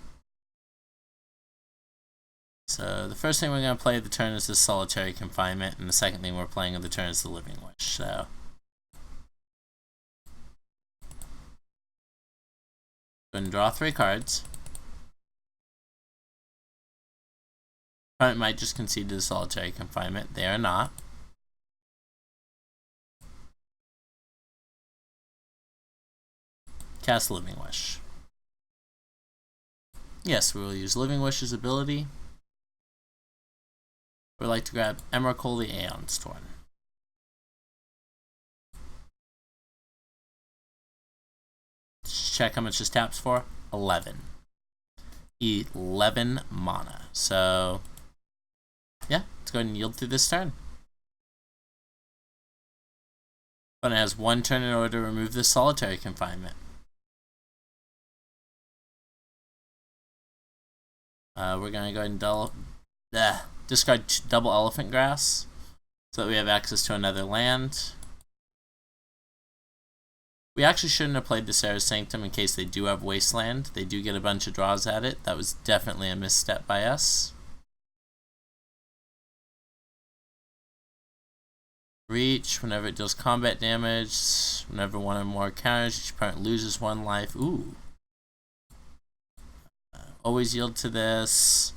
So the first thing we're going to play of the turn is this Solitary Confinement, and the second thing we're playing of the turn is the Living Wish. So go ahead and draw 3 cards. Opponent might just concede to the Solitary Confinement. They are not. Cast Living Wish. Yes, we will use Living Wish's ability. We'd like to grab Emrakul the Aeon Storm. Just check how much this taps for. 11. 11 mana. So, yeah, let's go ahead and yield through this turn. Opponent has 1 turn in order to remove this Solitary Confinement. We're going to go ahead and discard double Elephant Grass so that we have access to another land. We actually shouldn't have played the Sarah's Sanctum in case they do have Wasteland. They do get a bunch of draws at it. That was definitely a misstep by us. Reach, whenever it deals combat damage, whenever 1 or more counters, each opponent loses 1 life. Ooh. Always yield to this.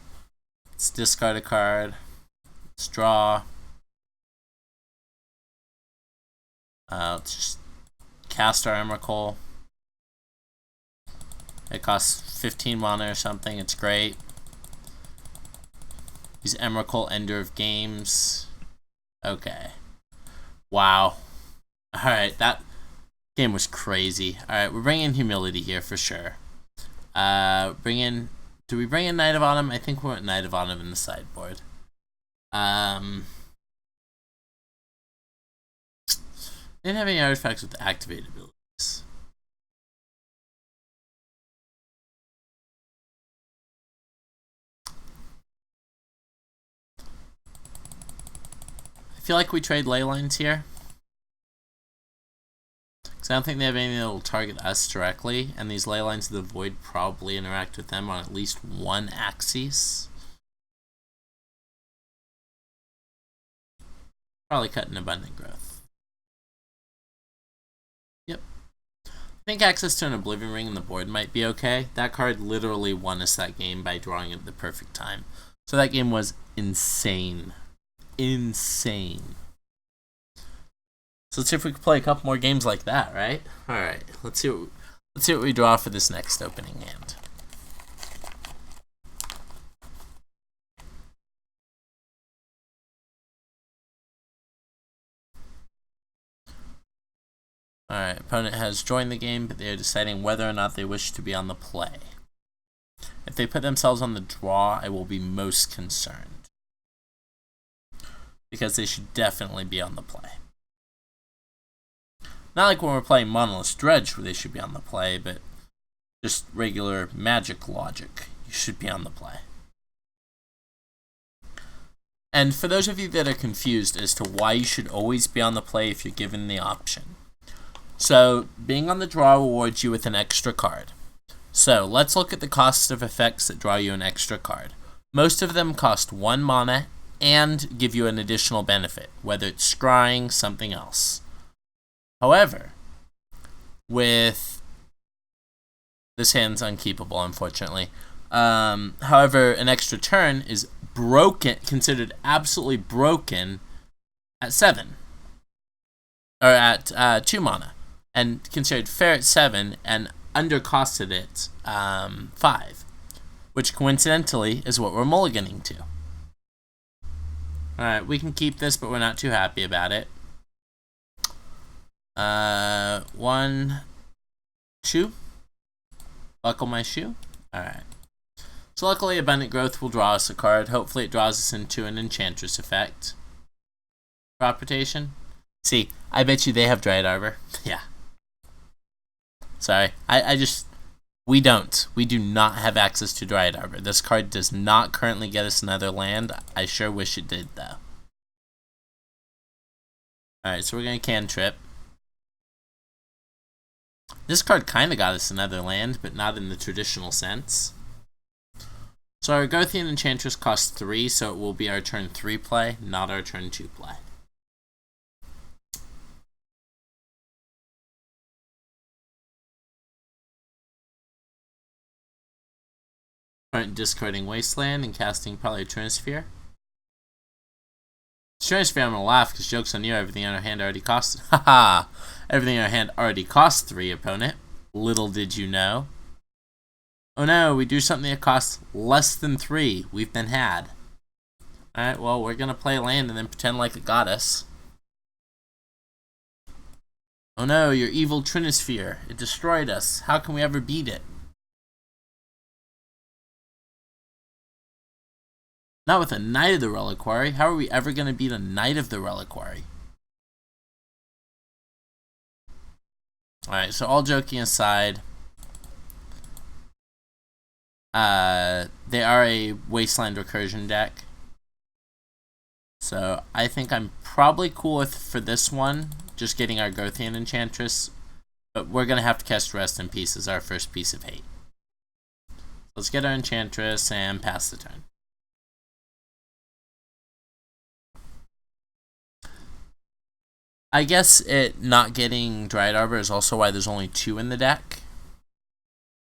Let's discard a card. Let's draw. Let's just cast our Emrakul. It costs 15 mana or something. It's great. Use Emrakul, Ender of Games. Okay. Wow. Alright, that game was crazy. Alright, we're bringing Humility here for sure. Do we bring in Knight of Autumn? I think we're at Knight of Autumn in the sideboard. Didn't have any artifacts with activated abilities. I feel like we trade ley lines here. I don't think they have anything that will target us directly, and these ley lines of the void probably interact with them on at least 1 axis. Probably cut an Abundant Growth. Yep. I think access to an Oblivion Ring in the board might be okay. That card literally won us that game by drawing it at the perfect time. So that game was insane. Insane. So let's see if we can play a couple more games like that, right? Alright, let's see what we draw for this next opening hand. Alright, opponent has joined the game, but they are deciding whether or not they wish to be on the play. If they put themselves on the draw, I will be most concerned, because they should definitely be on the play. Not like when we're playing Monolith Dredge where they should be on the play, but just regular Magic logic. you should be on the play. And for those of you that are confused as to why you should always be on the play if you're given the option. So, being on the draw rewards you with an extra card. So, let's look at the cost of effects that draw you an extra card. Most of them cost 1 mana and give you an additional benefit, whether it's scrying, something else. However, with this hand's unkeepable, unfortunately. However, an extra turn is considered absolutely broken at 7. Or at 2 mana. And considered fair at 7 and undercosted at 5. Which coincidentally is what we're mulliganing to. Alright, we can keep this, but we're not too happy about it. 1, 2. Buckle my shoe. Alright. So luckily Abundant Growth will draw us a card. Hopefully it draws us into an Enchantress effect. Crop rotation. See, I bet you they have Dryad Arbor. Yeah. Sorry. We don't. We do not have access to Dryad Arbor. This card does not currently get us another land. I sure wish it did, though. Alright, so we're going to cantrip. This card kind of got us another land, but not in the traditional sense. So our Gothian Enchantress costs 3, so it will be our turn 3 play, not our turn 2 play. Discarding Wasteland and casting probably a Trinisphere. Trinisphere, I'm gonna laugh because joke's on you, everything in our hand already cost. Haha! Everything in our hand already cost 3, opponent. Little did you know. Oh no, we do something that costs less than 3. We've been had. Alright, well, we're gonna play land and then pretend like it got us. Oh no, your evil Trinisphere. It destroyed us. How can we ever beat it? Not with a Knight of the Reliquary. How are we ever going to beat a Knight of the Reliquary? Alright, so all joking aside, they are a Wasteland Recursion deck. So I think I'm probably cool with, for this one, just getting our Gothian Enchantress. But we're going to have to cast Rest in Peace as our first piece of hate. Let's get our Enchantress and pass the turn. I guess it not getting Dryad Arbor is also why there's only 2 in the deck.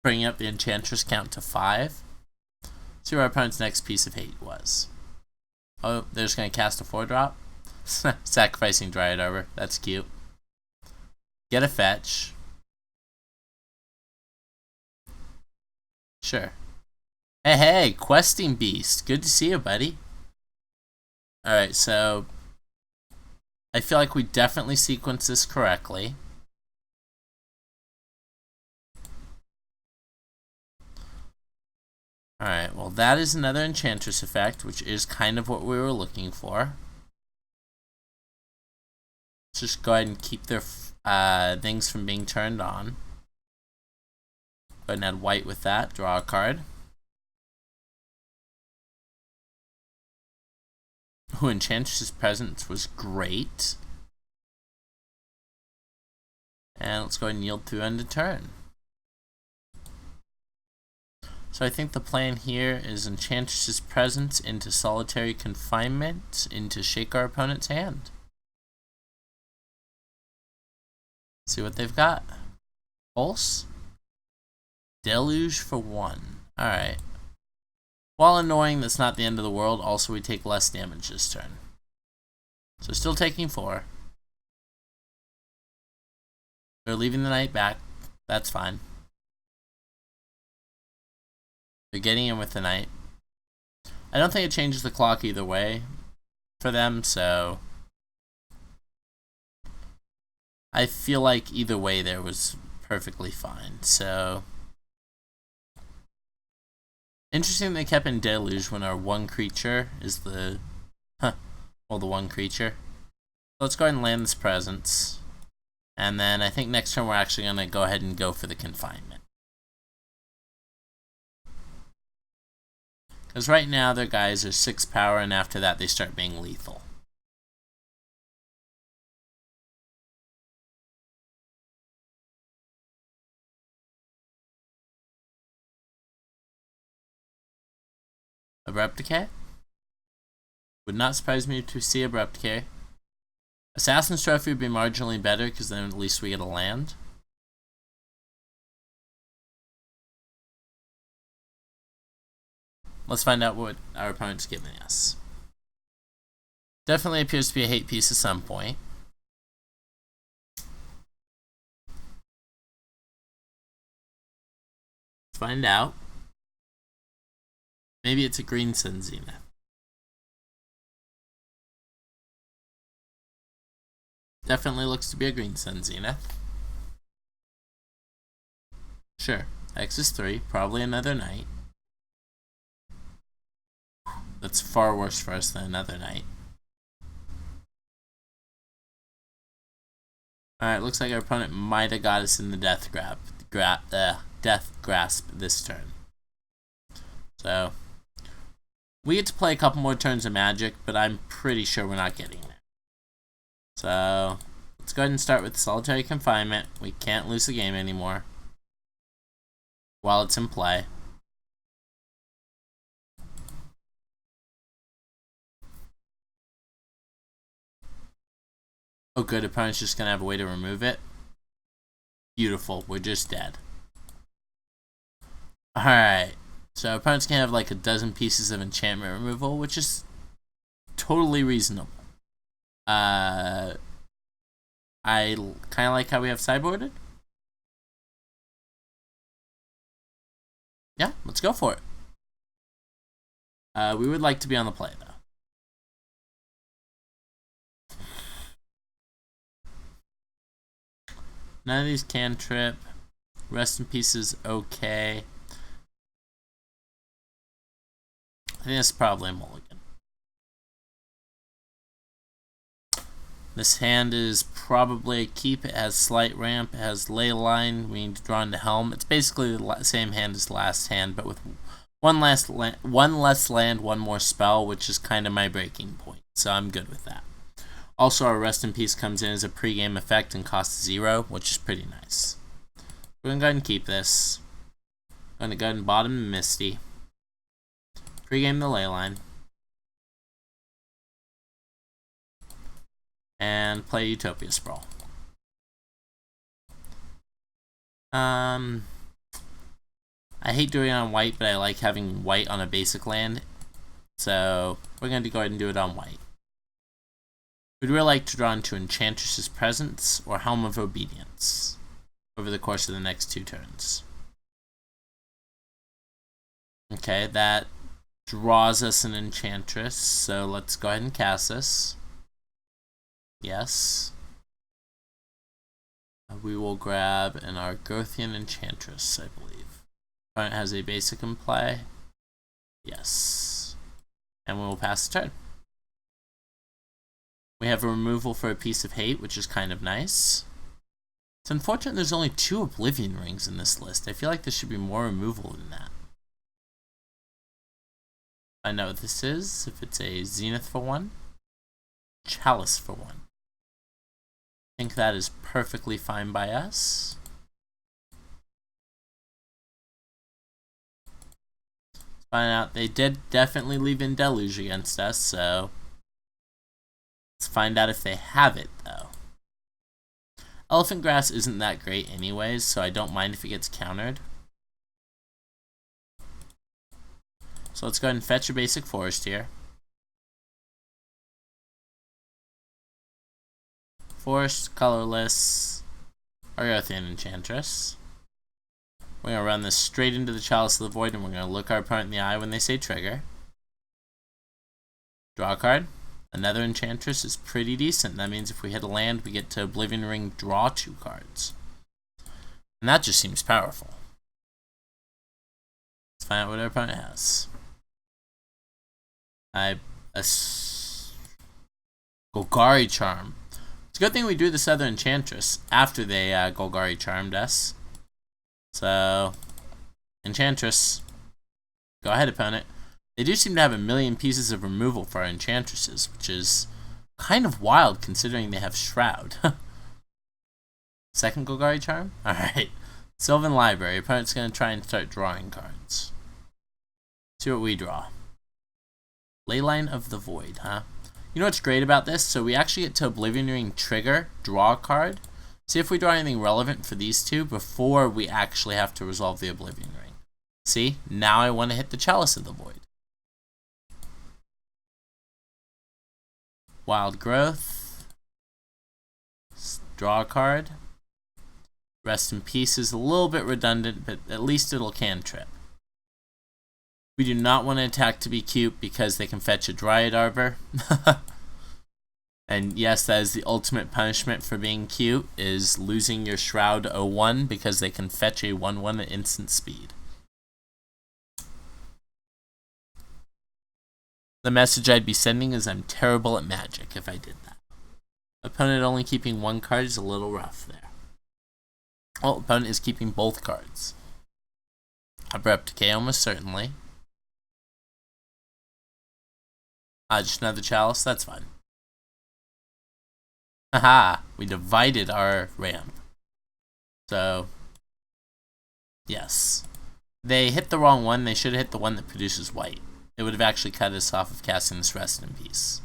Bringing up the Enchantress count to 5. See what our opponent's next piece of hate was. Oh, they're just going to cast a 4-drop? Sacrificing Dryad Arbor. That's cute. Get a fetch. Sure. Hey, Questing Beast. Good to see you, buddy. Alright, so I feel like we definitely sequenced this correctly. Alright, well that is another Enchantress effect, which is kind of what we were looking for. Let's just go ahead and keep their things from being turned on. Go ahead and add white with that, draw a card. Ooh, Enchantress's presence was great. And let's go ahead and yield through end of turn. So I think the plan here is Enchantress's presence into solitary confinement into shake our opponent's hand. See what they've got. Pulse. Deluge for 1. Alright. While annoying, that's not the end of the world. Also, we take less damage this turn. So still taking 4. They're leaving the knight back. That's fine. They're getting in with the knight. I don't think it changes the clock either way for them, so I feel like either way there was perfectly fine. So interesting they kept in Deluge when our one creature is the the one creature. Let's go ahead and land this presence. And then I think next turn we're actually going to go ahead and go for the confinement. Because right now their guys are 6 power, and after that they start being lethal. Abrupt Decay? Would not surprise me to see Abrupt Decay. Assassin's Trophy would be marginally better, because then at least we get a land. Let's find out what our opponent's giving us. Definitely appears to be a hate piece at some point. Let's find out. Maybe it's a green Sun Zenith. Definitely looks to be a green Sun Zenith. Sure. X is 3. Probably another knight. That's far worse for us than another knight. Alright, looks like our opponent might have got us in the death grasp this turn. So, we get to play a couple more turns of Magic, but I'm pretty sure we're not getting there. So, let's go ahead and start with Solitary Confinement. We can't lose the game anymore while it's in play. Oh good, opponent's just gonna have a way to remove it. Beautiful, we're just dead. Alright, so opponent's gonna have like a dozen pieces of enchantment removal, which is totally reasonable. I kind of like how we have sideboarded. Yeah, let's go for it. We would like to be on the play, though. None of these can trip. Rest in Peace is okay. I think that's probably a mulligan. This hand is probably a keep. It has Slight Ramp, it has Ley Line, we need to draw into Helm. It's basically the same hand as last hand, but with one less land, one more spell, which is kind of my breaking point. So I'm good with that. Also, our Rest in Peace comes in as a pre-game effect and costs 0, which is pretty nice. We're going to go ahead and keep this. I'm going to go ahead and bottom Misty. Pre-game the Ley Line. And play Utopia Sprawl. I hate doing it on white, but I like having white on a basic land. So, we're going to go ahead and do it on white. We'd really like to draw into Enchantress's Presence or Helm of Obedience over the course of the next 2 turns. Okay, that draws us an Enchantress, so let's go ahead and cast this. Yes. We will grab an Argothian Enchantress, I believe. Opponent has a basic in play. Yes. And we will pass the turn. We have a removal for a piece of hate, which is kind of nice. It's unfortunate there's only 2 Oblivion Rings in this list. I feel like there should be more removal than that. I know what this is. If it's a Zenith for 1, Chalice for 1. I think that is perfectly fine by us. Let's find out. They did definitely leave in Deluge against us, so let's find out if they have it, though. Elephant Grass isn't that great anyways, so I don't mind if it gets countered. So let's go ahead and fetch a basic forest here. Forest, colorless, Argothian Enchantress. We're going to run this straight into the Chalice of the Void, and we're going to look our opponent in the eye when they say trigger. Draw a card. Another Enchantress is pretty decent. That means if we hit a land, we get to Oblivion Ring, draw 2 cards. And that just seems powerful. Let's find out what our opponent has. Golgari Charm. It's a good thing we drew this other Enchantress after they Golgari Charmed us. So, Enchantress. Go ahead, opponent. They do seem to have 1,000,000 pieces of removal for our Enchantresses, which is kind of wild considering they have Shroud. Second Golgari Charm? Alright. Sylvan Library. Opponent's going to try and start drawing cards. See what we draw. Leyline of the Void, huh? You know what's great about this? So we actually get to Oblivion Ring trigger, draw a card. See if we draw anything relevant for these two before we actually have to resolve the Oblivion Ring. See? Now I want to hit the Chalice of the Void. Wild Growth. Draw a card. Rest in Peace is a little bit redundant, but at least it'll cantrip. We do not want to attack to be cute because they can fetch a Dryad Arbor. And yes, that is the ultimate punishment for being cute, is losing your Shroud 01 because they can fetch a 1/1 at instant speed. The message I'd be sending is I'm terrible at Magic if I did that. Opponent only keeping one card is a little rough there. Oh, opponent is keeping both cards. Abrupt Decay almost certainly. Just another Chalice, that's fine. Haha, we divided our ramp. So, yes. They hit the wrong one, they should have hit the one that produces white. It would have actually cut us off of casting this Rest in Peace.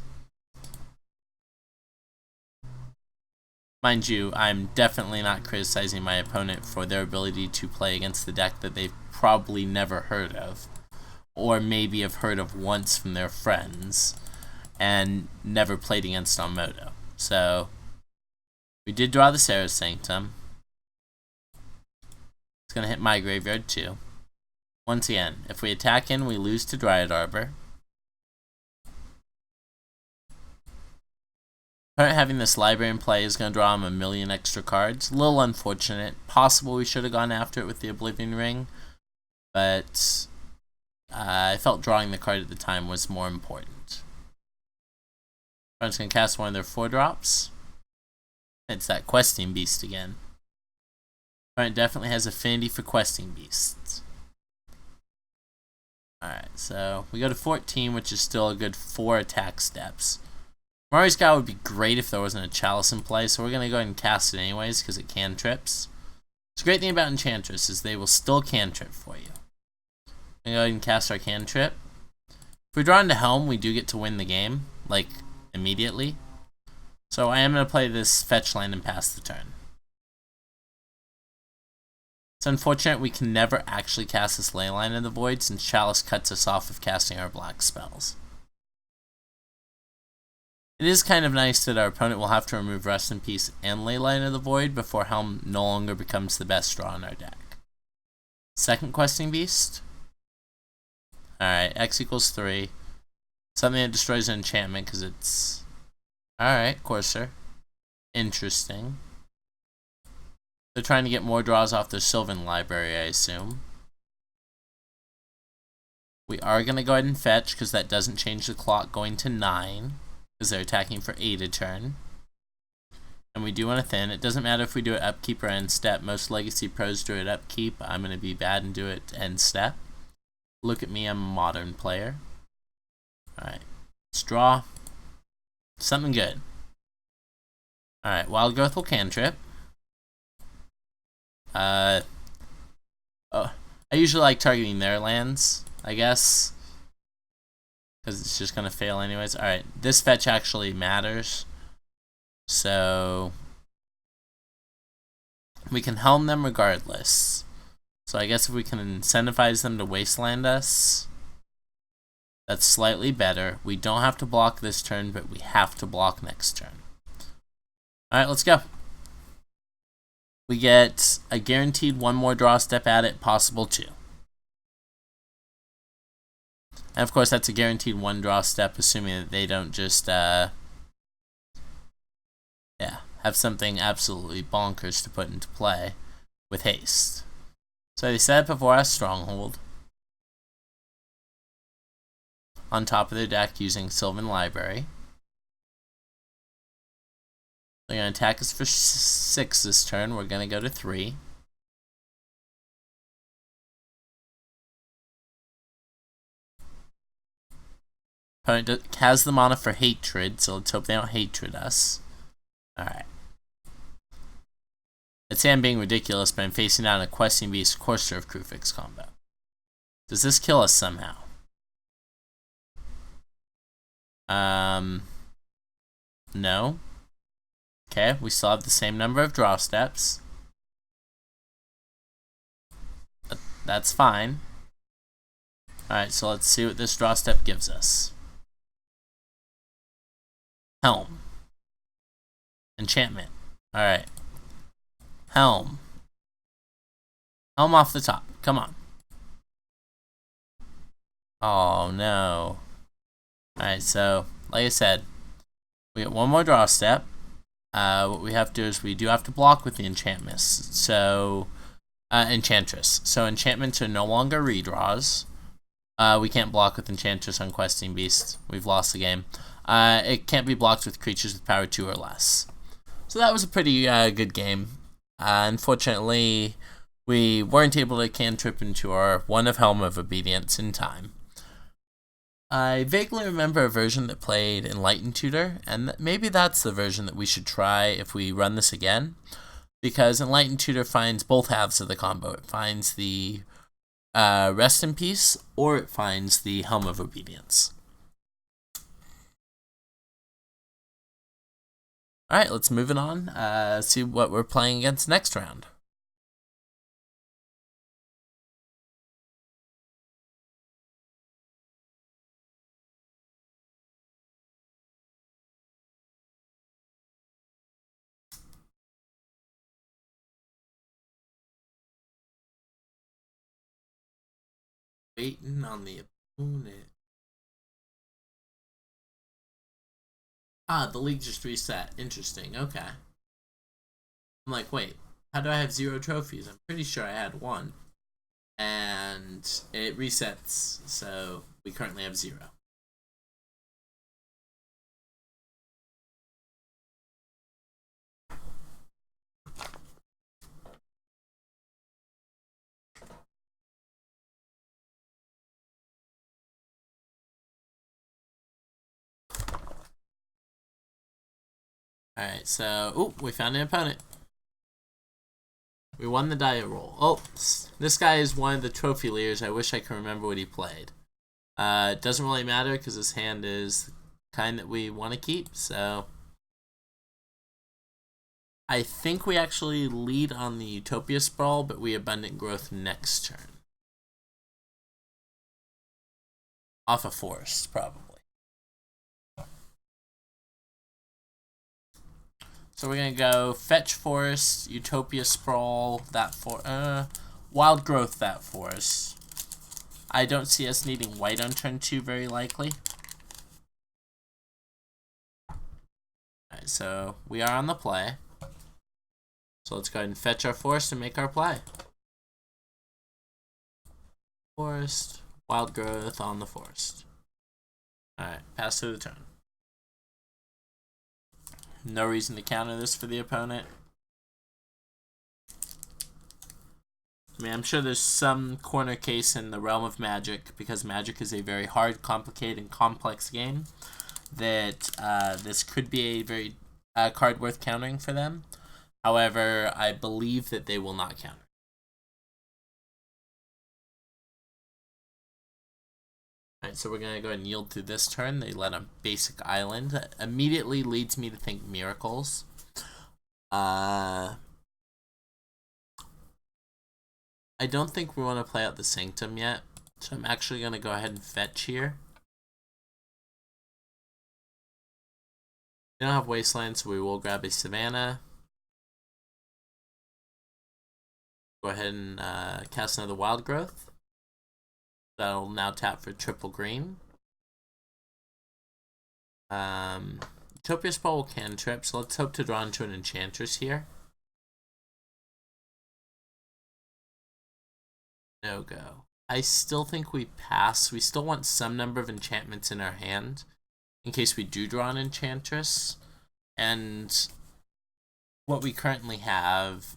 Mind you, I'm definitely not criticizing my opponent for their ability to play against the deck that they've probably never heard of. Or maybe have heard of once from their friends and never played against on Moto. So, we did draw the Sarah's Sanctum. It's going to hit my graveyard too. Once again, if we attack in, we lose to Dryad Arbor. Opponent having this library in play is going to draw him 1,000,000 extra cards. A little unfortunate. Possible we should have gone after it with the Oblivion Ring. But I felt drawing the card at the time was more important. Opponent's going to cast one of their 4-drops. It's that Questing Beast again. Opponent definitely has affinity for Questing Beasts. Alright, so we go to 14, which is still a good 4 attack steps. Mari's Guy would be great if there wasn't a Chalice in play, so we're going to go ahead and cast it anyways because it cantrips. The great thing about Enchantress is they will still cantrip for you. We're going to go ahead and cast our cantrip. If we draw into Helm, we do get to win the game, like, immediately. So I am going to play this fetch land and pass the turn. It's unfortunate we can never actually cast this Leyline of the Void since Chalice cuts us off of casting our black spells. It is kind of nice that our opponent will have to remove Rest in Peace and Leyline of the Void before Helm no longer becomes the best draw in our deck. Second Questing Beast. Alright, X equals 3. Something that destroys an enchantment because it's... Alright, Courser. Interesting. They're trying to get more draws off their Sylvan Library, I assume. We are going to go ahead and fetch because that doesn't change the clock going to 9. Because they're attacking for 8 a turn. And we do want to thin. It doesn't matter if we do it upkeep or end step. Most Legacy pros do it upkeep. I'm going to be bad and do it end step. Look at me, I'm a modern player. Alright. Let's draw. Something good. Alright, Wild Growth will cantrip. I usually like targeting their lands, I guess. Because it's just going to fail anyways. Alright, this fetch actually matters. So, we can helm them regardless. So I guess if we can incentivize them to wasteland us, that's slightly better. We don't have to block this turn, but we have to block next turn. Alright, let's go. We get a guaranteed 1 more draw step at it, possible 2. And of course that's a guaranteed 1 draw step, assuming that they don't just, have something absolutely bonkers to put into play with haste. So they set up before us Stronghold on top of their deck using Sylvan Library. They're going to attack us for 6 this turn. We're going to go to 3. Opponent has the mana for Hatred, so let's hope they don't Hatred us. Alright. I'd say I'm being ridiculous, but I'm facing down a Questing Beast Courser of Krufix combo. Does this kill us somehow? No. Okay, we still have the same number of draw steps. But that's fine. Alright, so let's see what this draw step gives us. Helm. Enchantment. Alright. Helm. Helm off the top. Come on. Oh, no. Alright, so, like I said, we get one more draw step. What we have to do is we do have to block with the Enchantress. So, Enchantress. So, enchantments are no longer redraws. We can't block with Enchantress on Questing Beast. We've lost the game. It can't be blocked with creatures with power 2 or less. So that was a pretty good game. Unfortunately, we weren't able to cantrip into our one of Helm of Obedience in time. I vaguely remember a version that played Enlightened Tutor, and maybe that's the version that we should try if we run this again, because Enlightened Tutor finds both halves of the combo. It finds the Rest in Peace, or it finds the Helm of Obedience. Alright, let's move it on, see what we're playing against next round. Waiting on the opponent. Ah, the league just reset. Interesting. Okay. I'm like, wait, how do I have 0 trophies? I'm pretty sure I had 1. And it resets, so we currently have 0. Alright, so, oh, we found an opponent. We won the die roll. Oh, this guy is one of the trophy leaders. I wish I could remember what he played. It doesn't really matter because his hand is the kind that we want to keep, so I think we actually lead on the Utopia Sprawl, but we Abundant Growth next turn. Off a forest, probably. So we're gonna go Fetch Forest, Utopia Sprawl, that Wild Growth, that forest. I don't see us needing white on turn 2 very likely. Alright, so we are on the play. So let's go ahead and fetch our forest and make our play. Forest, Wild Growth on the forest. Alright, pass through the turn. No reason to counter this for the opponent. I mean, I'm sure there's some corner case in the realm of Magic, because Magic is a very hard, complicated, and complex game, that this could be a very card worth countering for them. However, I believe that they will not counter. Alright, so we're going to go ahead and yield through this turn. They let a basic island. That immediately leads me to think Miracles. I don't think we want to play out the Sanctum yet, so I'm actually going to go ahead and fetch here. We don't have Wasteland, so we will grab a Savannah. Go ahead and cast another Wild Growth. That'll now tap for triple green. Utopia Sprawl will cantrip, so let's hope to draw into an Enchantress here. No go. I still think we pass. We still want some number of enchantments in our hand in case we do draw an Enchantress. And what we currently have,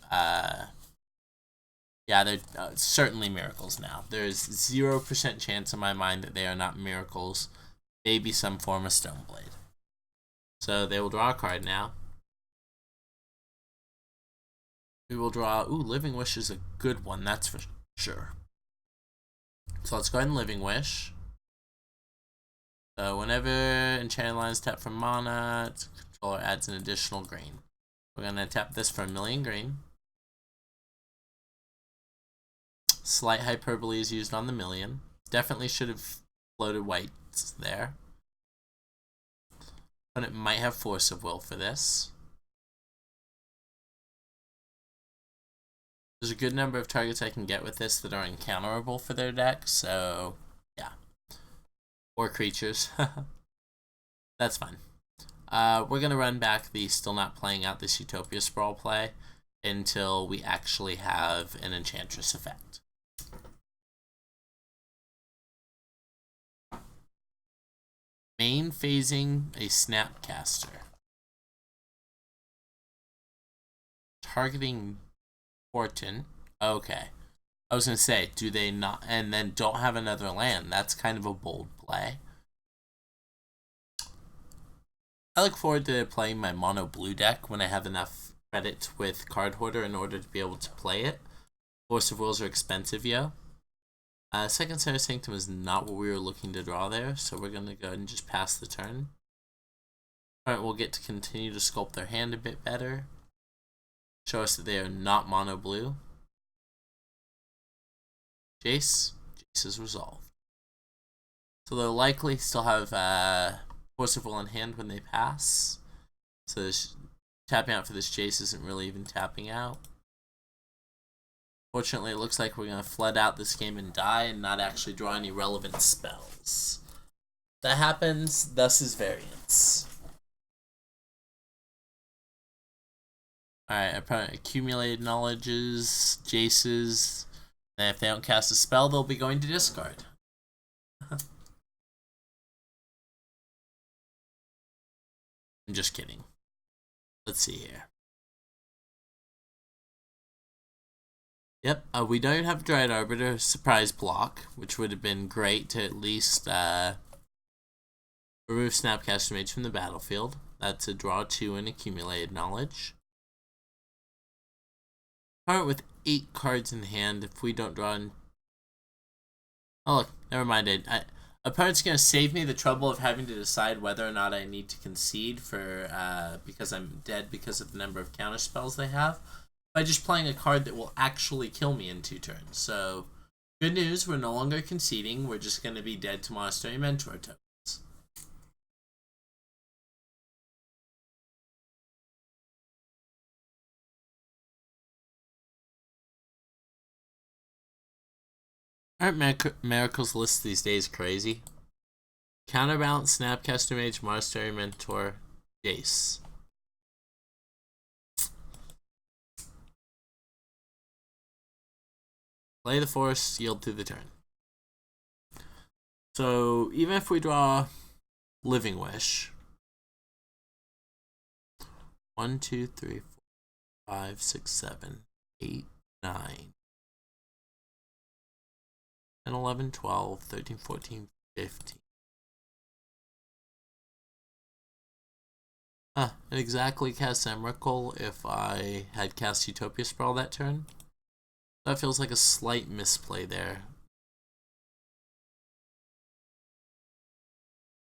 yeah, they're certainly Miracles now. There's 0% chance in my mind that they are not Miracles maybe some form of Stoneblade. So they will draw a card now. We will draw... Ooh, Living Wish is a good one, that's for sure. So let's go ahead and Living Wish. So whenever Enchanted Land is tapped for mana, its controller adds an additional green. We're going to tap this for 1,000,000 green. Slight hyperbole is used on the 1,000,000. Definitely should have floated whites there. But it might have Force of Will for this. There's a good number of targets I can get with this that are uncounterable for their deck, so yeah. Or creatures. That's fine. We're going to run back the still not playing out this Utopia Sprawl play until we actually have an Enchantress effect. Main phasing a Snapcaster. Targeting Fortin. Okay. I was going to say, do they not, and then don't have another land. That's kind of a bold play. I look forward to playing my mono blue deck when I have enough credit with Card Hoarder in order to be able to play it. Force of Wills are expensive, yo. Second Center Sanctum is not what we were looking to draw there, so we're going to go ahead and just pass the turn. Alright, we'll get to continue to sculpt their hand a bit better. Show us that they are not mono blue. Jace is resolved. So they'll likely still have Force of Will in hand when they pass. So this, tapping out for this Jace isn't really even tapping out. Fortunately, it looks like we're going to flood out this game and die and not actually draw any relevant spells. That happens, thus is variance. Alright, opponent accumulated knowledges, Jaces, and if they don't cast a spell, they'll be going to discard. I'm just kidding. Let's see here. Yep, we don't have Dread Arbiter surprise block, which would have been great to at least remove Snapcaster Mage from the battlefield. That's a draw 2 and accumulated knowledge. Opponent with 8 cards in hand. If we don't draw in... Oh look, never mind. Opponent's going to save me the trouble of having to decide whether or not I need to concede for because I'm dead because of the number of counter spells they have, by just playing a card that will actually kill me in 2 turns. So, good news, we're no longer conceding, we're just going to be dead to Monastery Mentor tokens. Aren't Miracles lists these days crazy? Counterbalance, Snapcaster Mage, Monastery Mentor, Jace. Play the Force, yield through the turn. So, even if we draw Living Wish, 1, 2, 3, 4, 5, 6, 7, 8, 9, 10, 11, 12, 13, 14, 15. It exactly casts Emrakul if I had cast Utopia Sprawl that turn. That feels like a slight misplay there.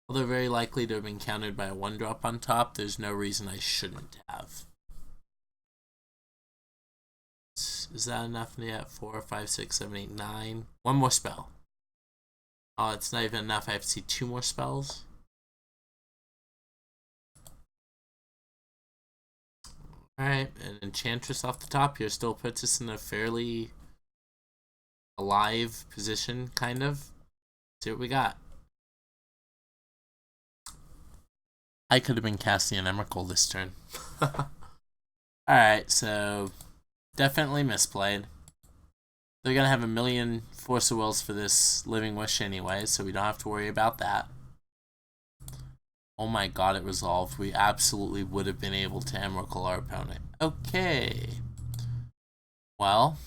Although very likely to have been countered by a 1-drop on top, there's no reason I shouldn't have. Is that enough yet? 4, 5, 6, 7, 8, 9. One more spell. Oh, it's not even enough. I have to see 2 more spells. Alright, an Enchantress off the top here still puts us in a fairly alive position, kind of. See what we got. I could have been casting an Emrakul this turn. Alright, so definitely misplayed. They're going to have 1,000,000 Force of Wills for this Living Wish anyway, so we don't have to worry about that. Oh my god, it resolved. We absolutely would have been able to Emrakul our opponent. Okay. Well,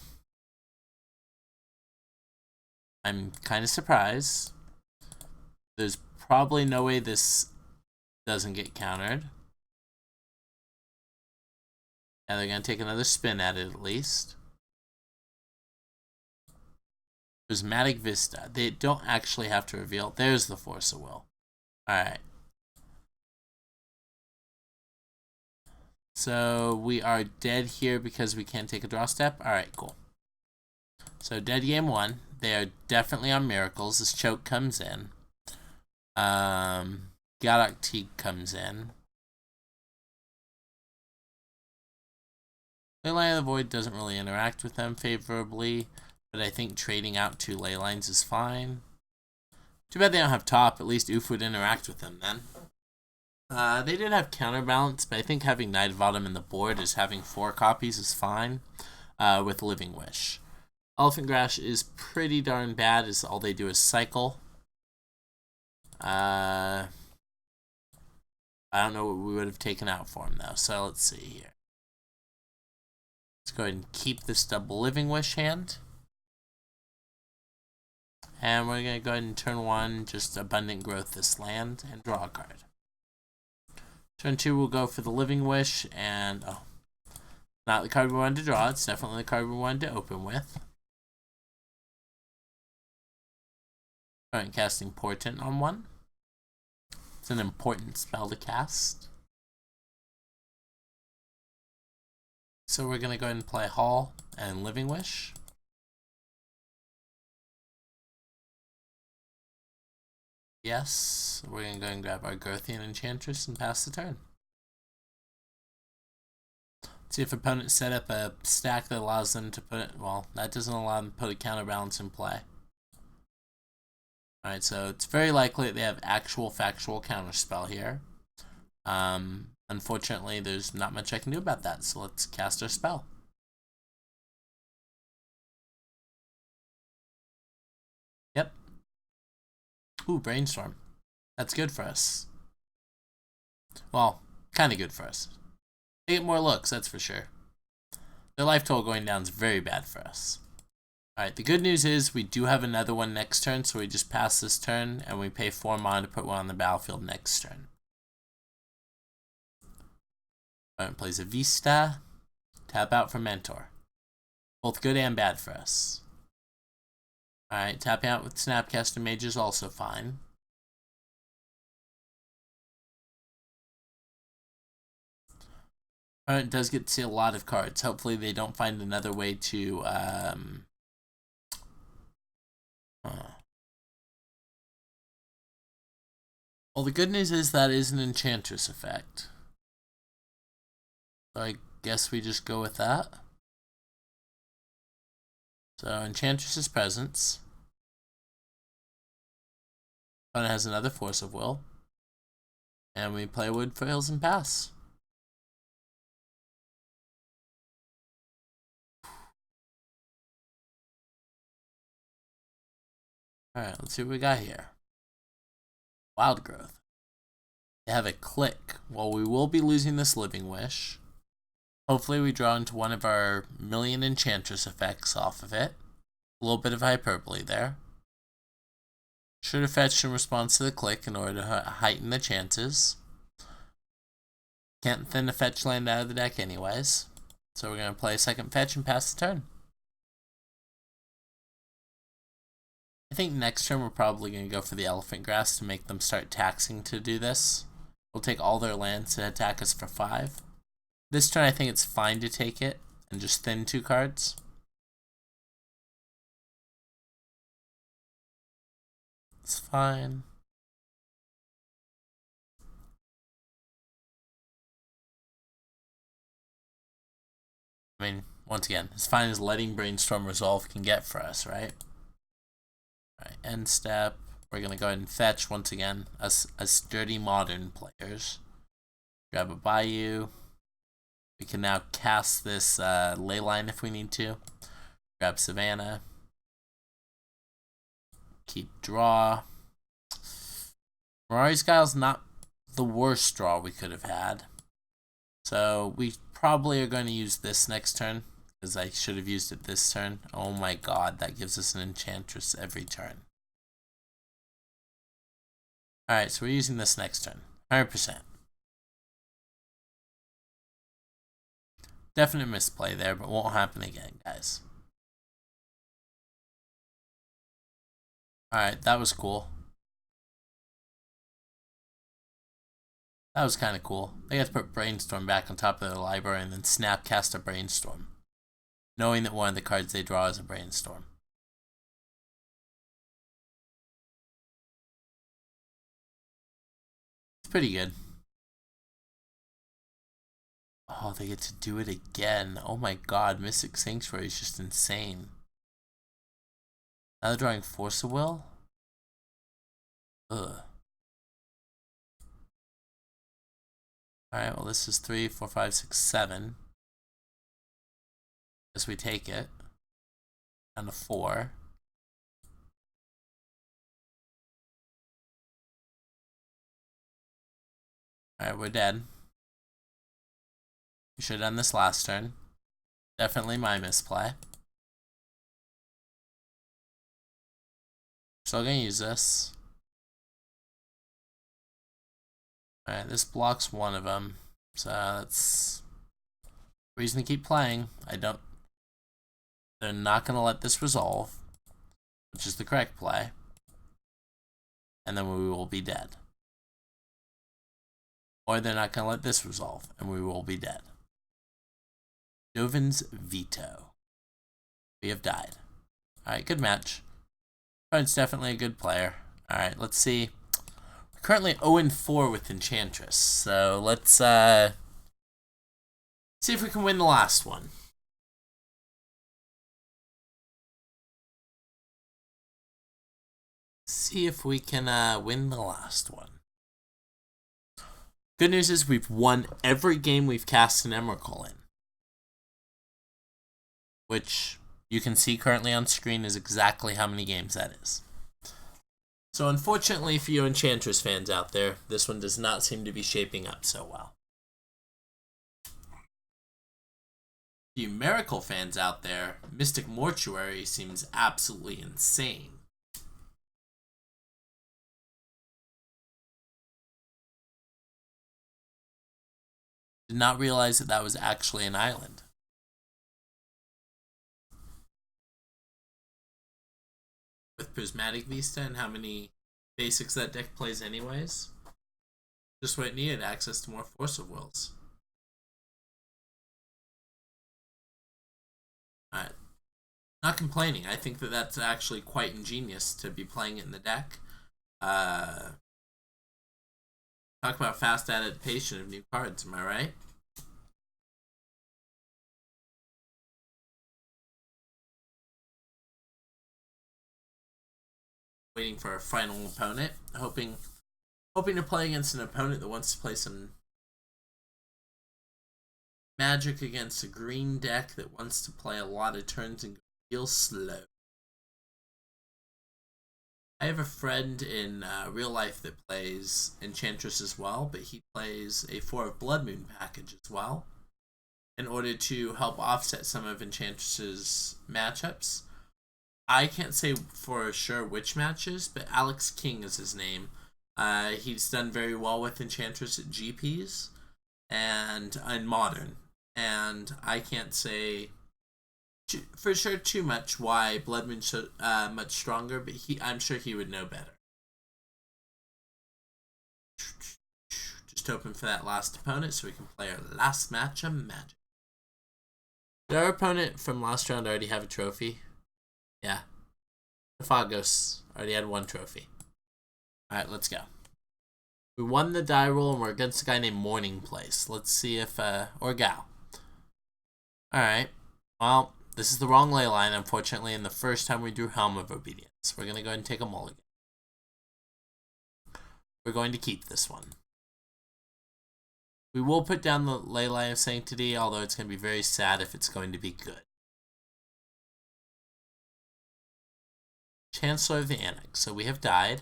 I'm kind of surprised. There's probably no way this doesn't get countered. And they're going to take another spin at it at least. Prismatic Vista. They don't actually have to reveal. There's the Force of Will. Alright. So we are dead here because we can't take a draw step. Alright, cool. So dead game 1. They are definitely on miracles. This choke comes in. Godok Teague comes in. Leyline of the Void doesn't really interact with them favorably, but I think trading out 2 ley lines is fine. Too bad they don't have top. At least Oof would interact with them then. They did have counterbalance, but I think having Knight of Autumn in the board is having 4 copies is fine with Living Wish. Elephant Grass is pretty darn bad, as all they do is cycle. I don't know what we would have taken out for him though, so let's see here. Let's go ahead and keep this double Living Wish hand. And we're going to go ahead and turn 1, just Abundant Growth this land, and draw a card. Turn 2, we'll go for the Living Wish, and, oh, not the card we wanted to draw, it's definitely the card we wanted to open with. Alright, casting Portent on 1. It's an important spell to cast. So we're going to go ahead and play Hall and Living Wish. Yes, we're going to go and grab our Gothian Enchantress and pass the turn. See if opponents set up a stack that allows them to put it, well, that doesn't allow them to put a counterbalance in play. Alright, so it's very likely that they have actual factual counterspell here. Unfortunately, there's not much I can do about that, so let's cast our spell. Yep. Ooh, Brainstorm. That's good for us. Well, kind of good for us. They get more looks, that's for sure. Their life total going down is very bad for us. Alright, the good news is we do have another one next turn, so we just pass this turn, and we pay 4 mana to put one on the battlefield next turn. Opponent plays a Vista. Tap out for Mentor. Both good and bad for us. Alright, tapping out with Snapcaster Mage is also fine. Alright, does get to see a lot of cards. Hopefully they don't find another way to, Well, the good news is that is an Enchantress effect. So I guess we just go with that. So Enchantress's Presence. Opponent has another Force of Will. And we play Wood for Hills and pass. Alright, let's see what we got here. Wild Growth. They have a click. Well, we will be losing this Living Wish. Hopefully we draw into one of our million Enchantress effects off of it. A little bit of hyperbole there. Should have fetched in response to the click in order to heighten the chances. Can't thin a fetch land out of the deck anyways. So we're going to play a second fetch and pass the turn. I think next turn we're probably going to go for the Elephant Grass to make them start taxing to do this. We'll take all their lands to attack us for 5. This turn I think it's fine to take it and just thin 2 cards. It's fine. I mean, once again, as fine as letting Brainstorm Resolve can get for us, right? Alright, end step. We're going to go ahead and fetch once again as sturdy modern players. Grab a Bayou. We can now cast this Leyline if we need to. Grab Savannah. Keep draw. Mirari's Guile's not the worst draw we could have had. So we probably are going to use this next turn, because I should have used it this turn. Oh my god, that gives us an Enchantress every turn. Alright, so we're using this next turn. 100%. Definite misplay there, but won't happen again, guys. Alright, that was cool. That was kind of cool. They got to put Brainstorm back on top of their library and then Snapcast a Brainstorm, knowing that one of the cards they draw is a Brainstorm. It's pretty good. Oh, they get to do it again. Oh my god, Mystic Sanctuary is just insane. Now they're drawing Force of Will? Ugh. Alright, well this is 3, 4, 5, 6, 7. Guess we take it. Down to 4. Alright, we're dead. We should have done this last turn. Definitely my misplay. Still gonna use this. Alright, this blocks one of them. So that's reason to keep playing. They're not gonna let this resolve, which is the correct play. And then we will be dead. Or they're not gonna let this resolve, and we will be dead. Dovin's Veto. We have died. Alright, good match. It's definitely a good player. Alright, let's see. We're currently 0-4 with Enchantress. So let's see if we can win the last one. See if we can win the last one. Good news is we've won every game we've cast an Emrakul in, which you can see currently on screen is exactly how many games that is. So unfortunately for you Enchantress fans out there, this one does not seem to be shaping up so well. You Miracle fans out there, Mystic Mortuary seems absolutely insane. Did not realize that that was actually an island. With Prismatic Vista and how many basics that deck plays anyways, just what it needed, access to more Force of Wills. Alright. Not complaining. I think that that's actually quite ingenious to be playing it in the deck. Talk about fast adaptation of new cards, am I right? Waiting for a final opponent. Hoping to play against an opponent that wants to play some Magic against a green deck that wants to play a lot of turns and go real slow. I have a friend in real life that plays Enchantress as well, but he plays a 4 of Blood Moon package as well in order to help offset some of Enchantress's matchups. I can't say for sure which matches, but Alex King is his name. He's done very well with Enchantress at GPs and in Modern. And I can't say for sure too much why Blood Moon's so much stronger, but I'm sure he would know better. Just hoping for that last opponent so we can play our last match of Magic. Did our opponent from last round already have a trophy? Yeah. The Phagos already had 1 trophy. Alright, let's go. We won the die roll and we're against a guy named Morning Place. Let's see if, or gal. Alright. Well, this is the wrong ley line, unfortunately, and the first time we drew Helm of Obedience. We're going to go ahead and take a mulligan. We're going to keep this one. We will put down the Ley Line of Sanctity, although it's going to be very sad if it's going to be good. Chancellor of the Annex. So we have died.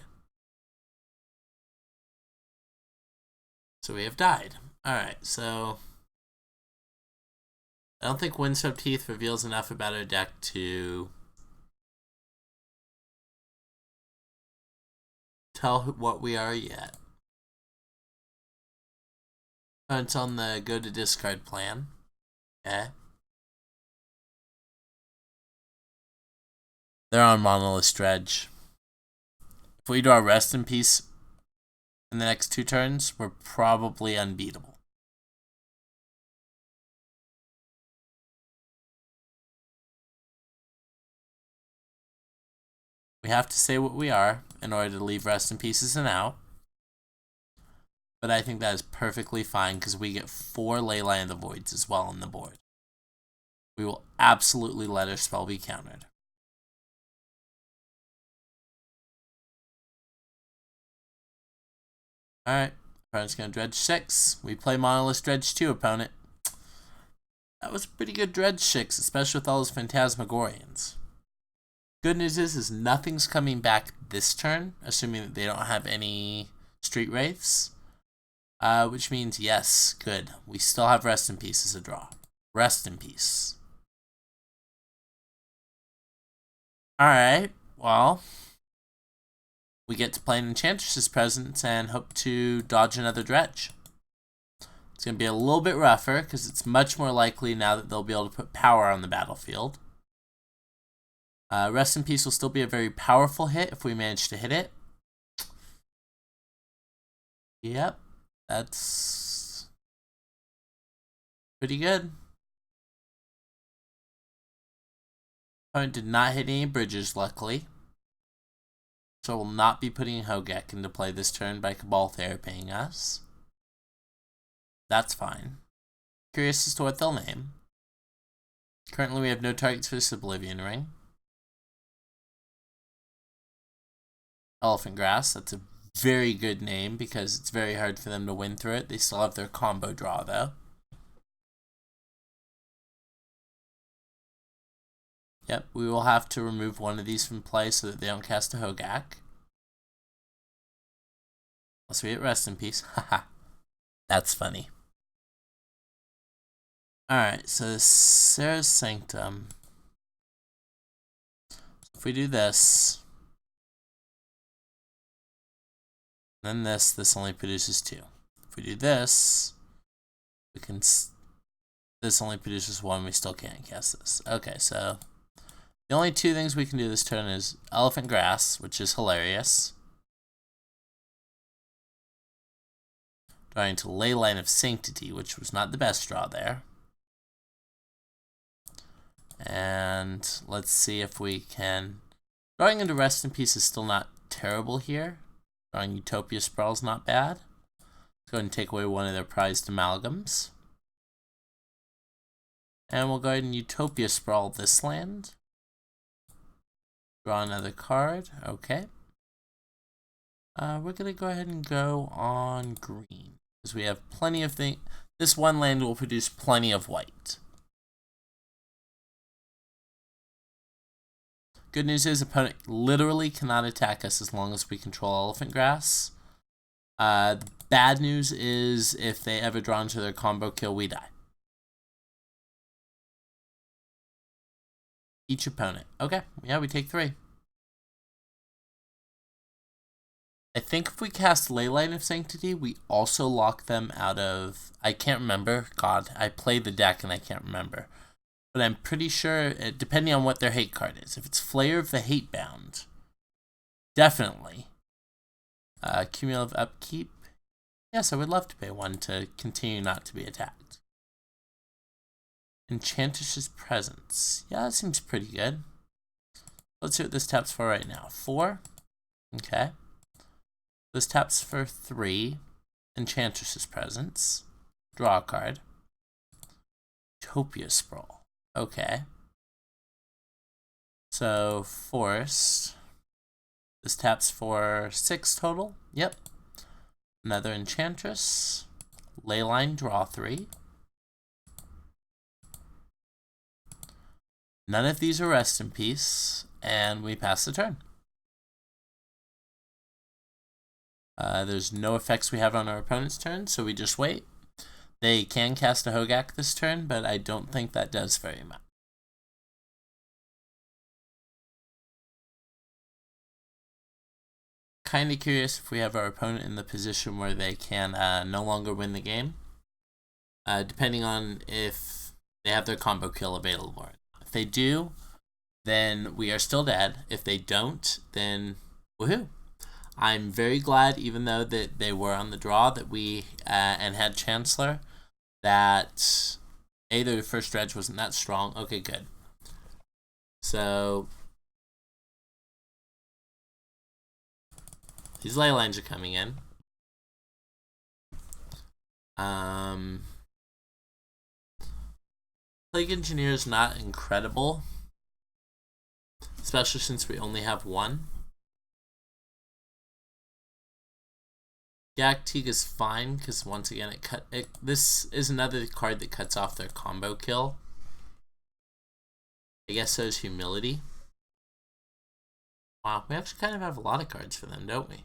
Alright, so I don't think Windswept Teeth reveals enough about our deck to tell what we are yet. It's on the go to discard plan. Okay. They're on Monolith Dredge. If we draw Rest in Peace in the next 2 turns, we're probably unbeatable. We have to say what we are in order to leave Rest in Peace as an out. But I think that is perfectly fine because we get 4 Leyline of the Voids as well on the board. We will absolutely let our spell be countered. Alright, opponent's going to Dredge 6. We play Monolith Dredge 2, opponent. That was a pretty good Dredge 6, especially with all those Phantasmagorians. Good news is nothing's coming back this turn, assuming that they don't have any Street Wraiths. Which means, yes, good. We still have Rest in Peace as a draw. Rest in peace. Alright, well, we get to play an Enchantress's Presence and hope to dodge another Dredge. It's going to be a little bit rougher because it's much more likely now that they'll be able to put power on the battlefield. Rest in Peace will still be a very powerful hit if we manage to hit it. Yep, that's pretty good. Opponent did not hit any bridges, luckily. So we'll not be putting Hogek into play this turn by Cabal Therapying us. That's fine. Curious as to what they'll name. Currently we have no targets for this Oblivion Ring. Elephant Grass, that's a very good name because it's very hard for them to win through it. They still have their combo draw though. Yep, we will have to remove one of these from play so that they don't cast a Hogak. Unless we hit Rest in Peace. Haha. That's funny. Alright, so Sarah's Sanctum. So if we do this, then this only produces 2. If we do this, we can. This only produces 1. We still can't cast this. Okay, so the only 2 things we can do this turn is Elephant Grass, which is hilarious. Drawing to Leyline of Sanctity, which was not the best draw there. And let's see if we can. Drawing into Rest in Peace is still not terrible here. Drawing Utopia Sprawl is not bad. Let's go ahead and take away one of their prized amalgams. And we'll go ahead and Utopia Sprawl this land. Draw another card. Okay. We're going to go ahead and go on green. Because we have plenty of things. This one land will produce plenty of white. Good news is opponent literally cannot attack us as long as we control Elephant Grass. The bad news is if they ever draw into their combo kill, we die. Each opponent. Okay, yeah, we take 3. I think if we cast Leyline of Sanctity, we also lock them out of. I can't remember. God, I played the deck and I can't remember. But I'm pretty sure, depending on what their hate card is, if it's Flayer of the Hatebound, definitely. Cumulative Upkeep. Yes, I would love to pay 1 to continue not to be attacked. Enchantress's Presence. Yeah, that seems pretty good. Let's see what this taps for right now. 4. Okay. This taps for 3. Enchantress's Presence. Draw a card. Utopia Sprawl. Okay. So, Forest. This taps for 6 total. Yep. Another Enchantress. Leyline, draw 3. None of these are Rest in Peace, and we pass the turn. There's no effects we have on our opponent's turn, so we just wait. They can cast a Hogak this turn, but I don't think that does very much. kind of curious if we have our opponent in the position where they can no longer win the game, depending on if they have their combo kill available. If they do, then we are still dead. If they don't, then woohoo. I'm very glad, even though that they were on the draw, that we and had Chancellor, that their first dredge wasn't that strong. Okay, good. So these ley lines are coming in. Plague Engineer is not incredible, especially since we only have one. Yak-Teeg is fine because once again this is another card that cuts off their combo kill. I guess so is Humility. Wow, we actually kind of have a lot of cards for them, don't we?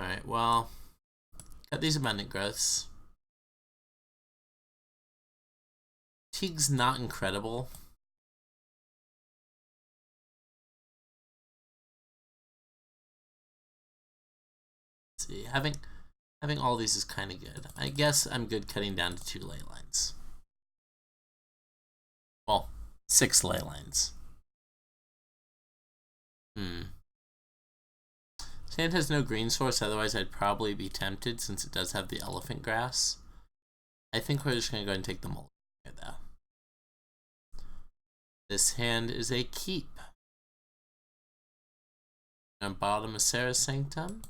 Alright, well, got these Abundant Growths. Teeg's not incredible. Let's see, having all these is kind of good. I guess I'm good cutting down to 2 ley lines. Well, 6 ley lines. Sand has no green source, otherwise I'd probably be tempted since it does have the elephant grass. I think we're just going to go ahead and take the mulligan here, though. This hand is a keep. On bottom of Sarah's Sanctum.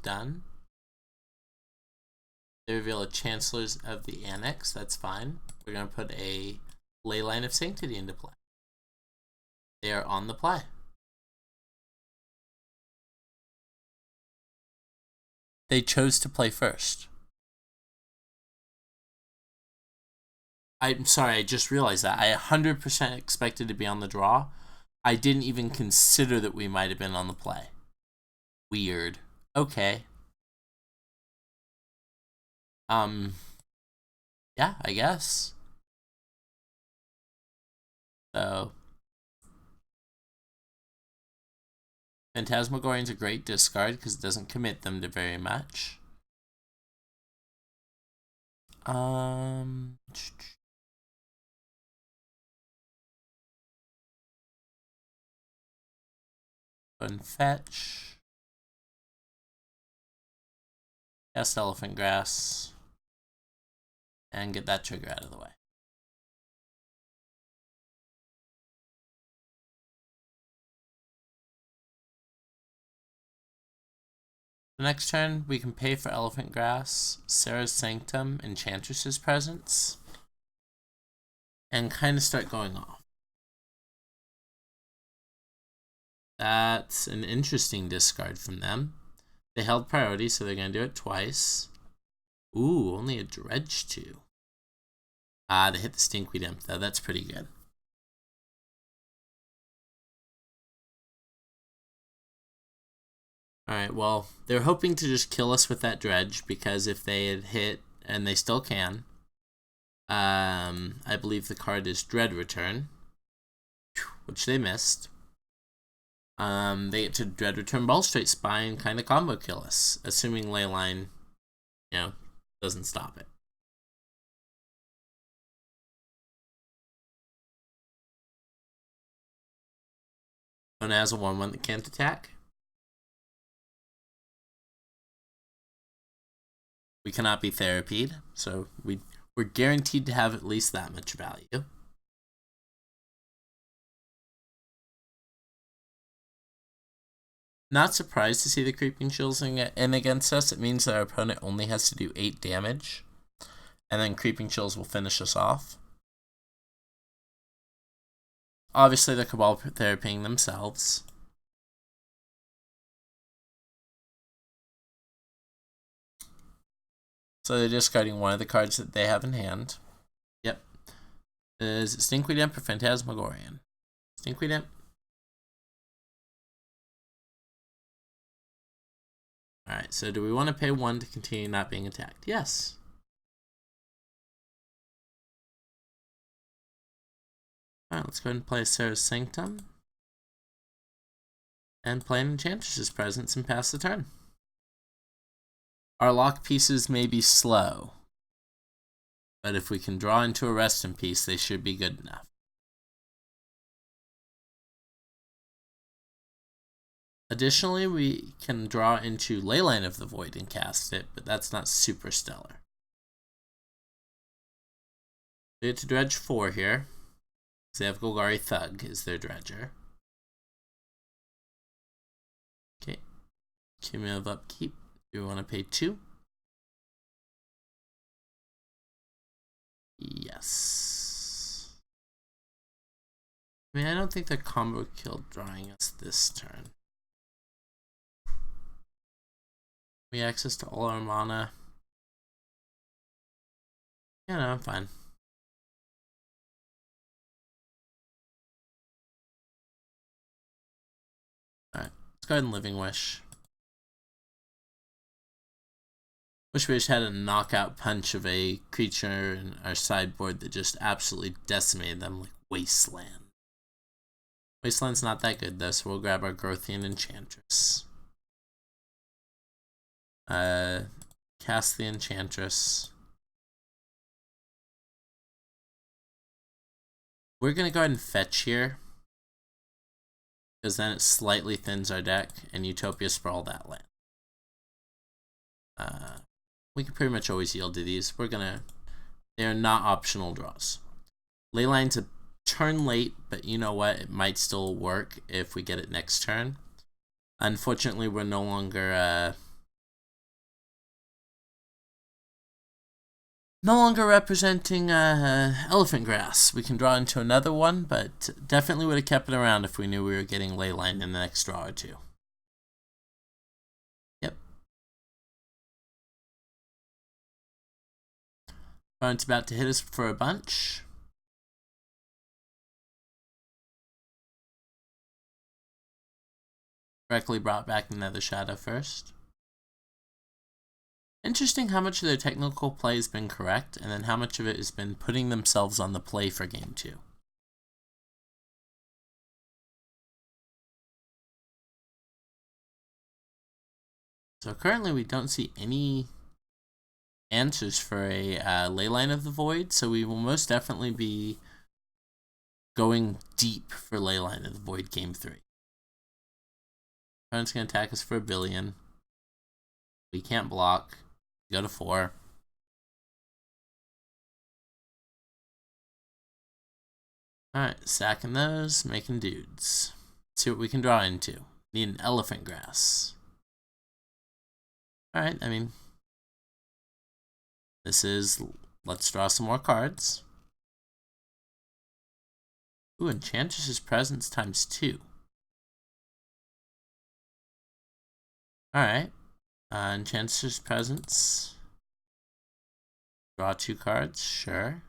Done. They reveal a Chancellors of the Annex. That's fine. We're going to put a Leyline of Sanctity into play. They are on the play. They chose to play first. I'm sorry, I just realized that. I 100% expected to be on the draw. I didn't even consider that we might have been on the play. Weird. Okay. Yeah, I guess. So, Phantasmagorian's a great discard because it doesn't commit them to very much. And fetch. Cast Elephant Grass. And get that trigger out of the way. The next turn, we can pay for Elephant Grass, Sarah's Sanctum, Enchantress's Presence, and kind of start going off. That's an interesting discard from them. They held priority, so they're going to do it twice. Ooh, only a Dredge 2. They hit the Stinkweed Imp, though. That's pretty good. Alright, well, they're hoping to just kill us with that Dredge, because if they had hit, and they still can, I believe the card is Dread Return, which they missed. They get to Dread Return Ball Straight Spine, kind of combo kill us, assuming Leyline, doesn't stop it. One has a 1/1 that can't attack. We cannot be therapied, so we're guaranteed to have at least that much value. Not surprised to see the Creeping Chills in against us. It means that our opponent only has to do 8 damage, and then Creeping Chills will finish us off. Obviously, they're Cabal therapying themselves. So they're discarding one of the cards that they have in hand. Yep. Is it Stinkweed Imp or Phantasmagorian? Stinkweed Imp. Alright, so do we want to pay 1 to continue not being attacked? Yes. Alright, let's go ahead and play Sarah's Sanctum. and play an Enchantress's presence and pass the turn. Our lock pieces may be slow, but if we can draw into a rest in peace, they should be good enough. Additionally, we can draw into Leyline of the Void and cast it, but that's not super stellar. They get to dredge 4 here. They have Golgari Thug is their dredger. Okay. Cumulative upkeep. Do we want to pay 2? Yes. I mean, I don't think the combo killed drawing us this turn. We have access to all our mana. Yeah, no, I'm fine. Alright, let's go ahead and Living Wish. Wish we just had a knockout punch of a creature in our sideboard that just absolutely decimated them, like Wasteland. Wasteland's not that good though, so we'll grab our Grothian Enchantress. Cast the Enchantress. We're gonna go ahead and fetch here, because then it slightly thins our deck, and Utopia Sprawl that land. We can pretty much always yield to these. They're not optional draws. Leyline's a turn late, but you know what? It might still work if we get it next turn. Unfortunately, we're no longer representing Elephant Grass. We can draw into another one, but definitely would have kept it around if we knew we were getting Leyline in the next draw or two. Yep. Opponent's about to hit us for a bunch. Correctly brought back another Shadow first. Interesting how much of their technical play has been correct, and then how much of it has been putting themselves on the play for game 2. So currently we don't see any answers for a Leyline of the Void, so we will most definitely be going deep for Leyline of the Void game 3. Opponent's going to attack us for 1 billion. We can't block. Go to 4. Alright, sacking those, making dudes. Let's see what we can draw into. Need an Elephant Grass. Alright, I mean, this is, let's draw some more cards. Ooh, Enchantress's Presence times 2. Alright. Enchantress's Presence. Draw 2 cards, sure.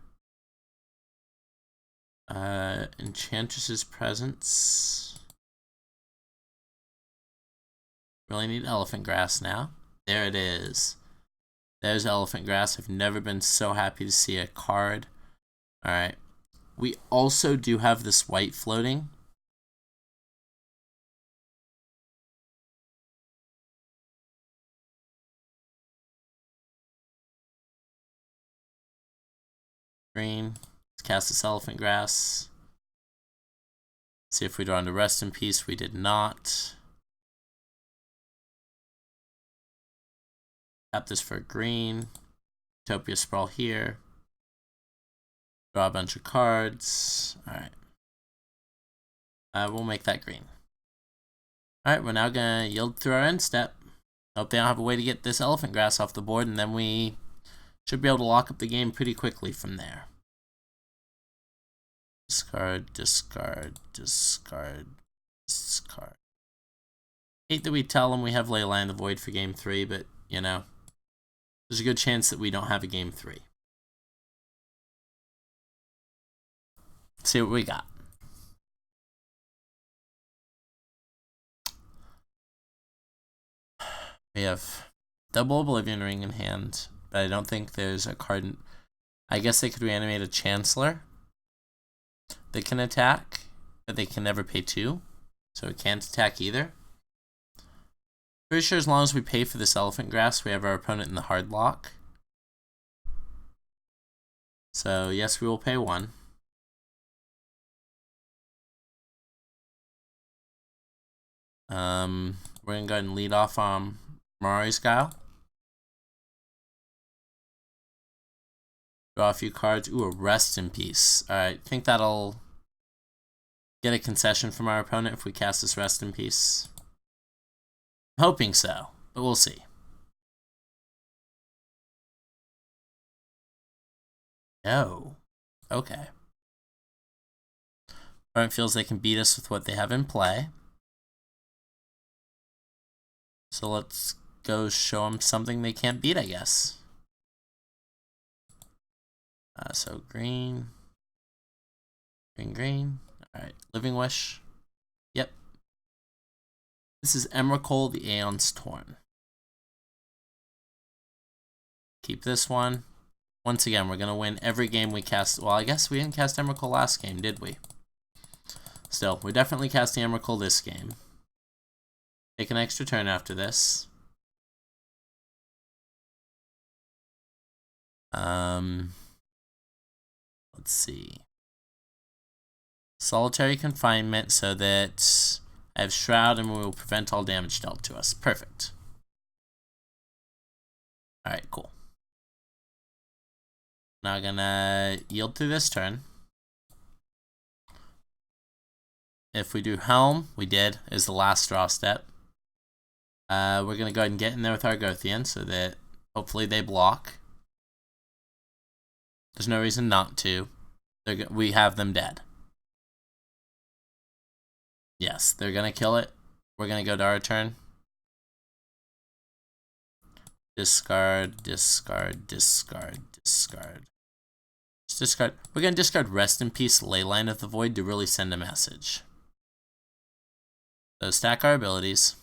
Enchantress's Presence. Really need Elephant Grass now. There it is. There's Elephant Grass. I've never been so happy to see a card. Alright. We also do have this white floating. Green. Let's cast this Elephant Grass. See if we draw into Rest in Peace. We did not. Tap this for green. Utopia Sprawl here. Draw a bunch of cards. Alright. We'll make that green. Alright, we're now going to yield through our end step. Hope they don't have a way to get this Elephant Grass off the board, and then we should be able to lock up the game pretty quickly from there. Discard, discard, discard, discard. Hate that we tell them we have Leyline of the Void for game 3, but, you know, there's a good chance that we don't have a game 3. Let's see what we got. We have double Oblivion Ring in hand, but I don't think there's a card. I guess they could reanimate a Chancellor. They can attack, but they can never pay 2, so it can't attack either. Pretty sure as long as we pay for this elephant grass, we have our opponent in the hard lock. So yes, we will pay 1. We're gonna go ahead and lead off on Mari's Guile. Draw a few cards. Ooh, a Rest in Peace. Alright, think that'll get a concession from our opponent if we cast this Rest in Peace. I'm hoping so, but we'll see. No. Okay. Opponent feels they can beat us with what they have in play. So let's go show them something they can't beat, I guess. So green. Green. Alright, Living Wish. Yep. This is Emrakul, the Aeon's Torn. Keep this one. Once again, we're going to win every game we cast. Well, I guess we didn't cast Emrakul last game, did we? Still, we're definitely casting Emrakul this game. Take an extra turn after this. Let's see. Solitary Confinement so that I have Shroud and we will prevent all damage dealt to us. Perfect. Alright, cool. Now gonna yield through this turn. If we do Helm, we did, is the last draw step. We're gonna go ahead and get in there with our Argothian so that hopefully they block. There's no reason not to. We have them dead. Yes, they're gonna kill it. We're gonna go to our turn. Discard, discard, discard, discard. Just discard. We're gonna discard Rest in Peace, Leyline of the Void to really send a message. So stack our abilities.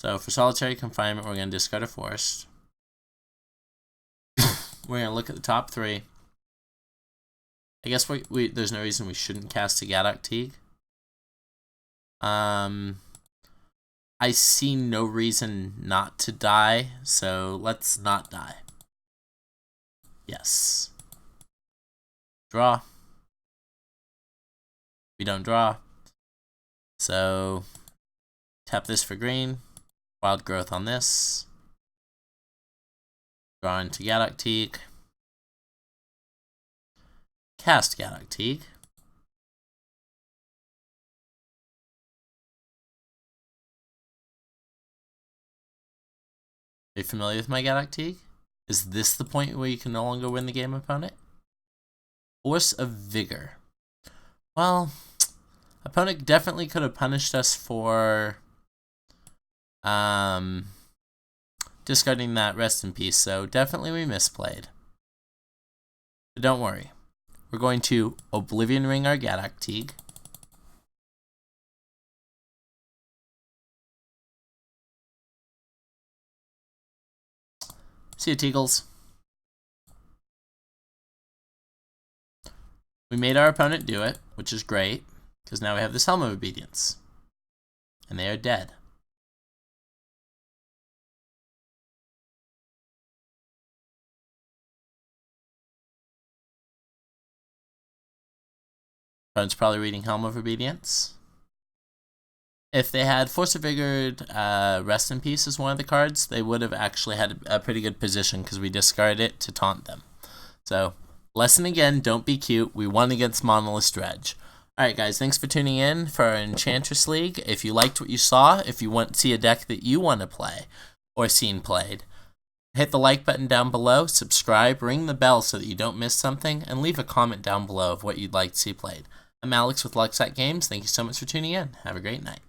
So for Solitary Confinement, we're gonna discard a Forest. We're gonna look at the top 3. I guess there's no reason we shouldn't cast a Gadok Teague. I see no reason not to die, so let's not die. Yes. Draw. We don't draw. So tap this for green. Wild Growth on this. Draw into Gadok Teague. Cast Gadok Teague. Are you familiar with my Gadok Teague? Is this the point where you can no longer win the game, opponent? Force of Vigor. Well, opponent definitely could have punished us for discarding that Rest in Peace, so definitely we misplayed. But don't worry. We're going to Oblivion Ring our Gadok Teague. See you, Teagles. We made our opponent do it, which is great, because now we have this Helm of Obedience. And they are dead. Opponent's probably reading Helm of Obedience. If they had Force of Vigor, Rest in Peace as one of the cards, they would have actually had a pretty good position because we discarded it to taunt them. So, lesson again, don't be cute. We won against Monolith Dredge. Alright guys, thanks for tuning in for our Enchantress League. If you liked what you saw, if you want to see a deck that you want to play or seen played, hit the like button down below, subscribe, ring the bell so that you don't miss something, and leave a comment down below of what you'd like to see played. I'm Alex with Lucksack Games. Thank you so much for tuning in. Have a great night.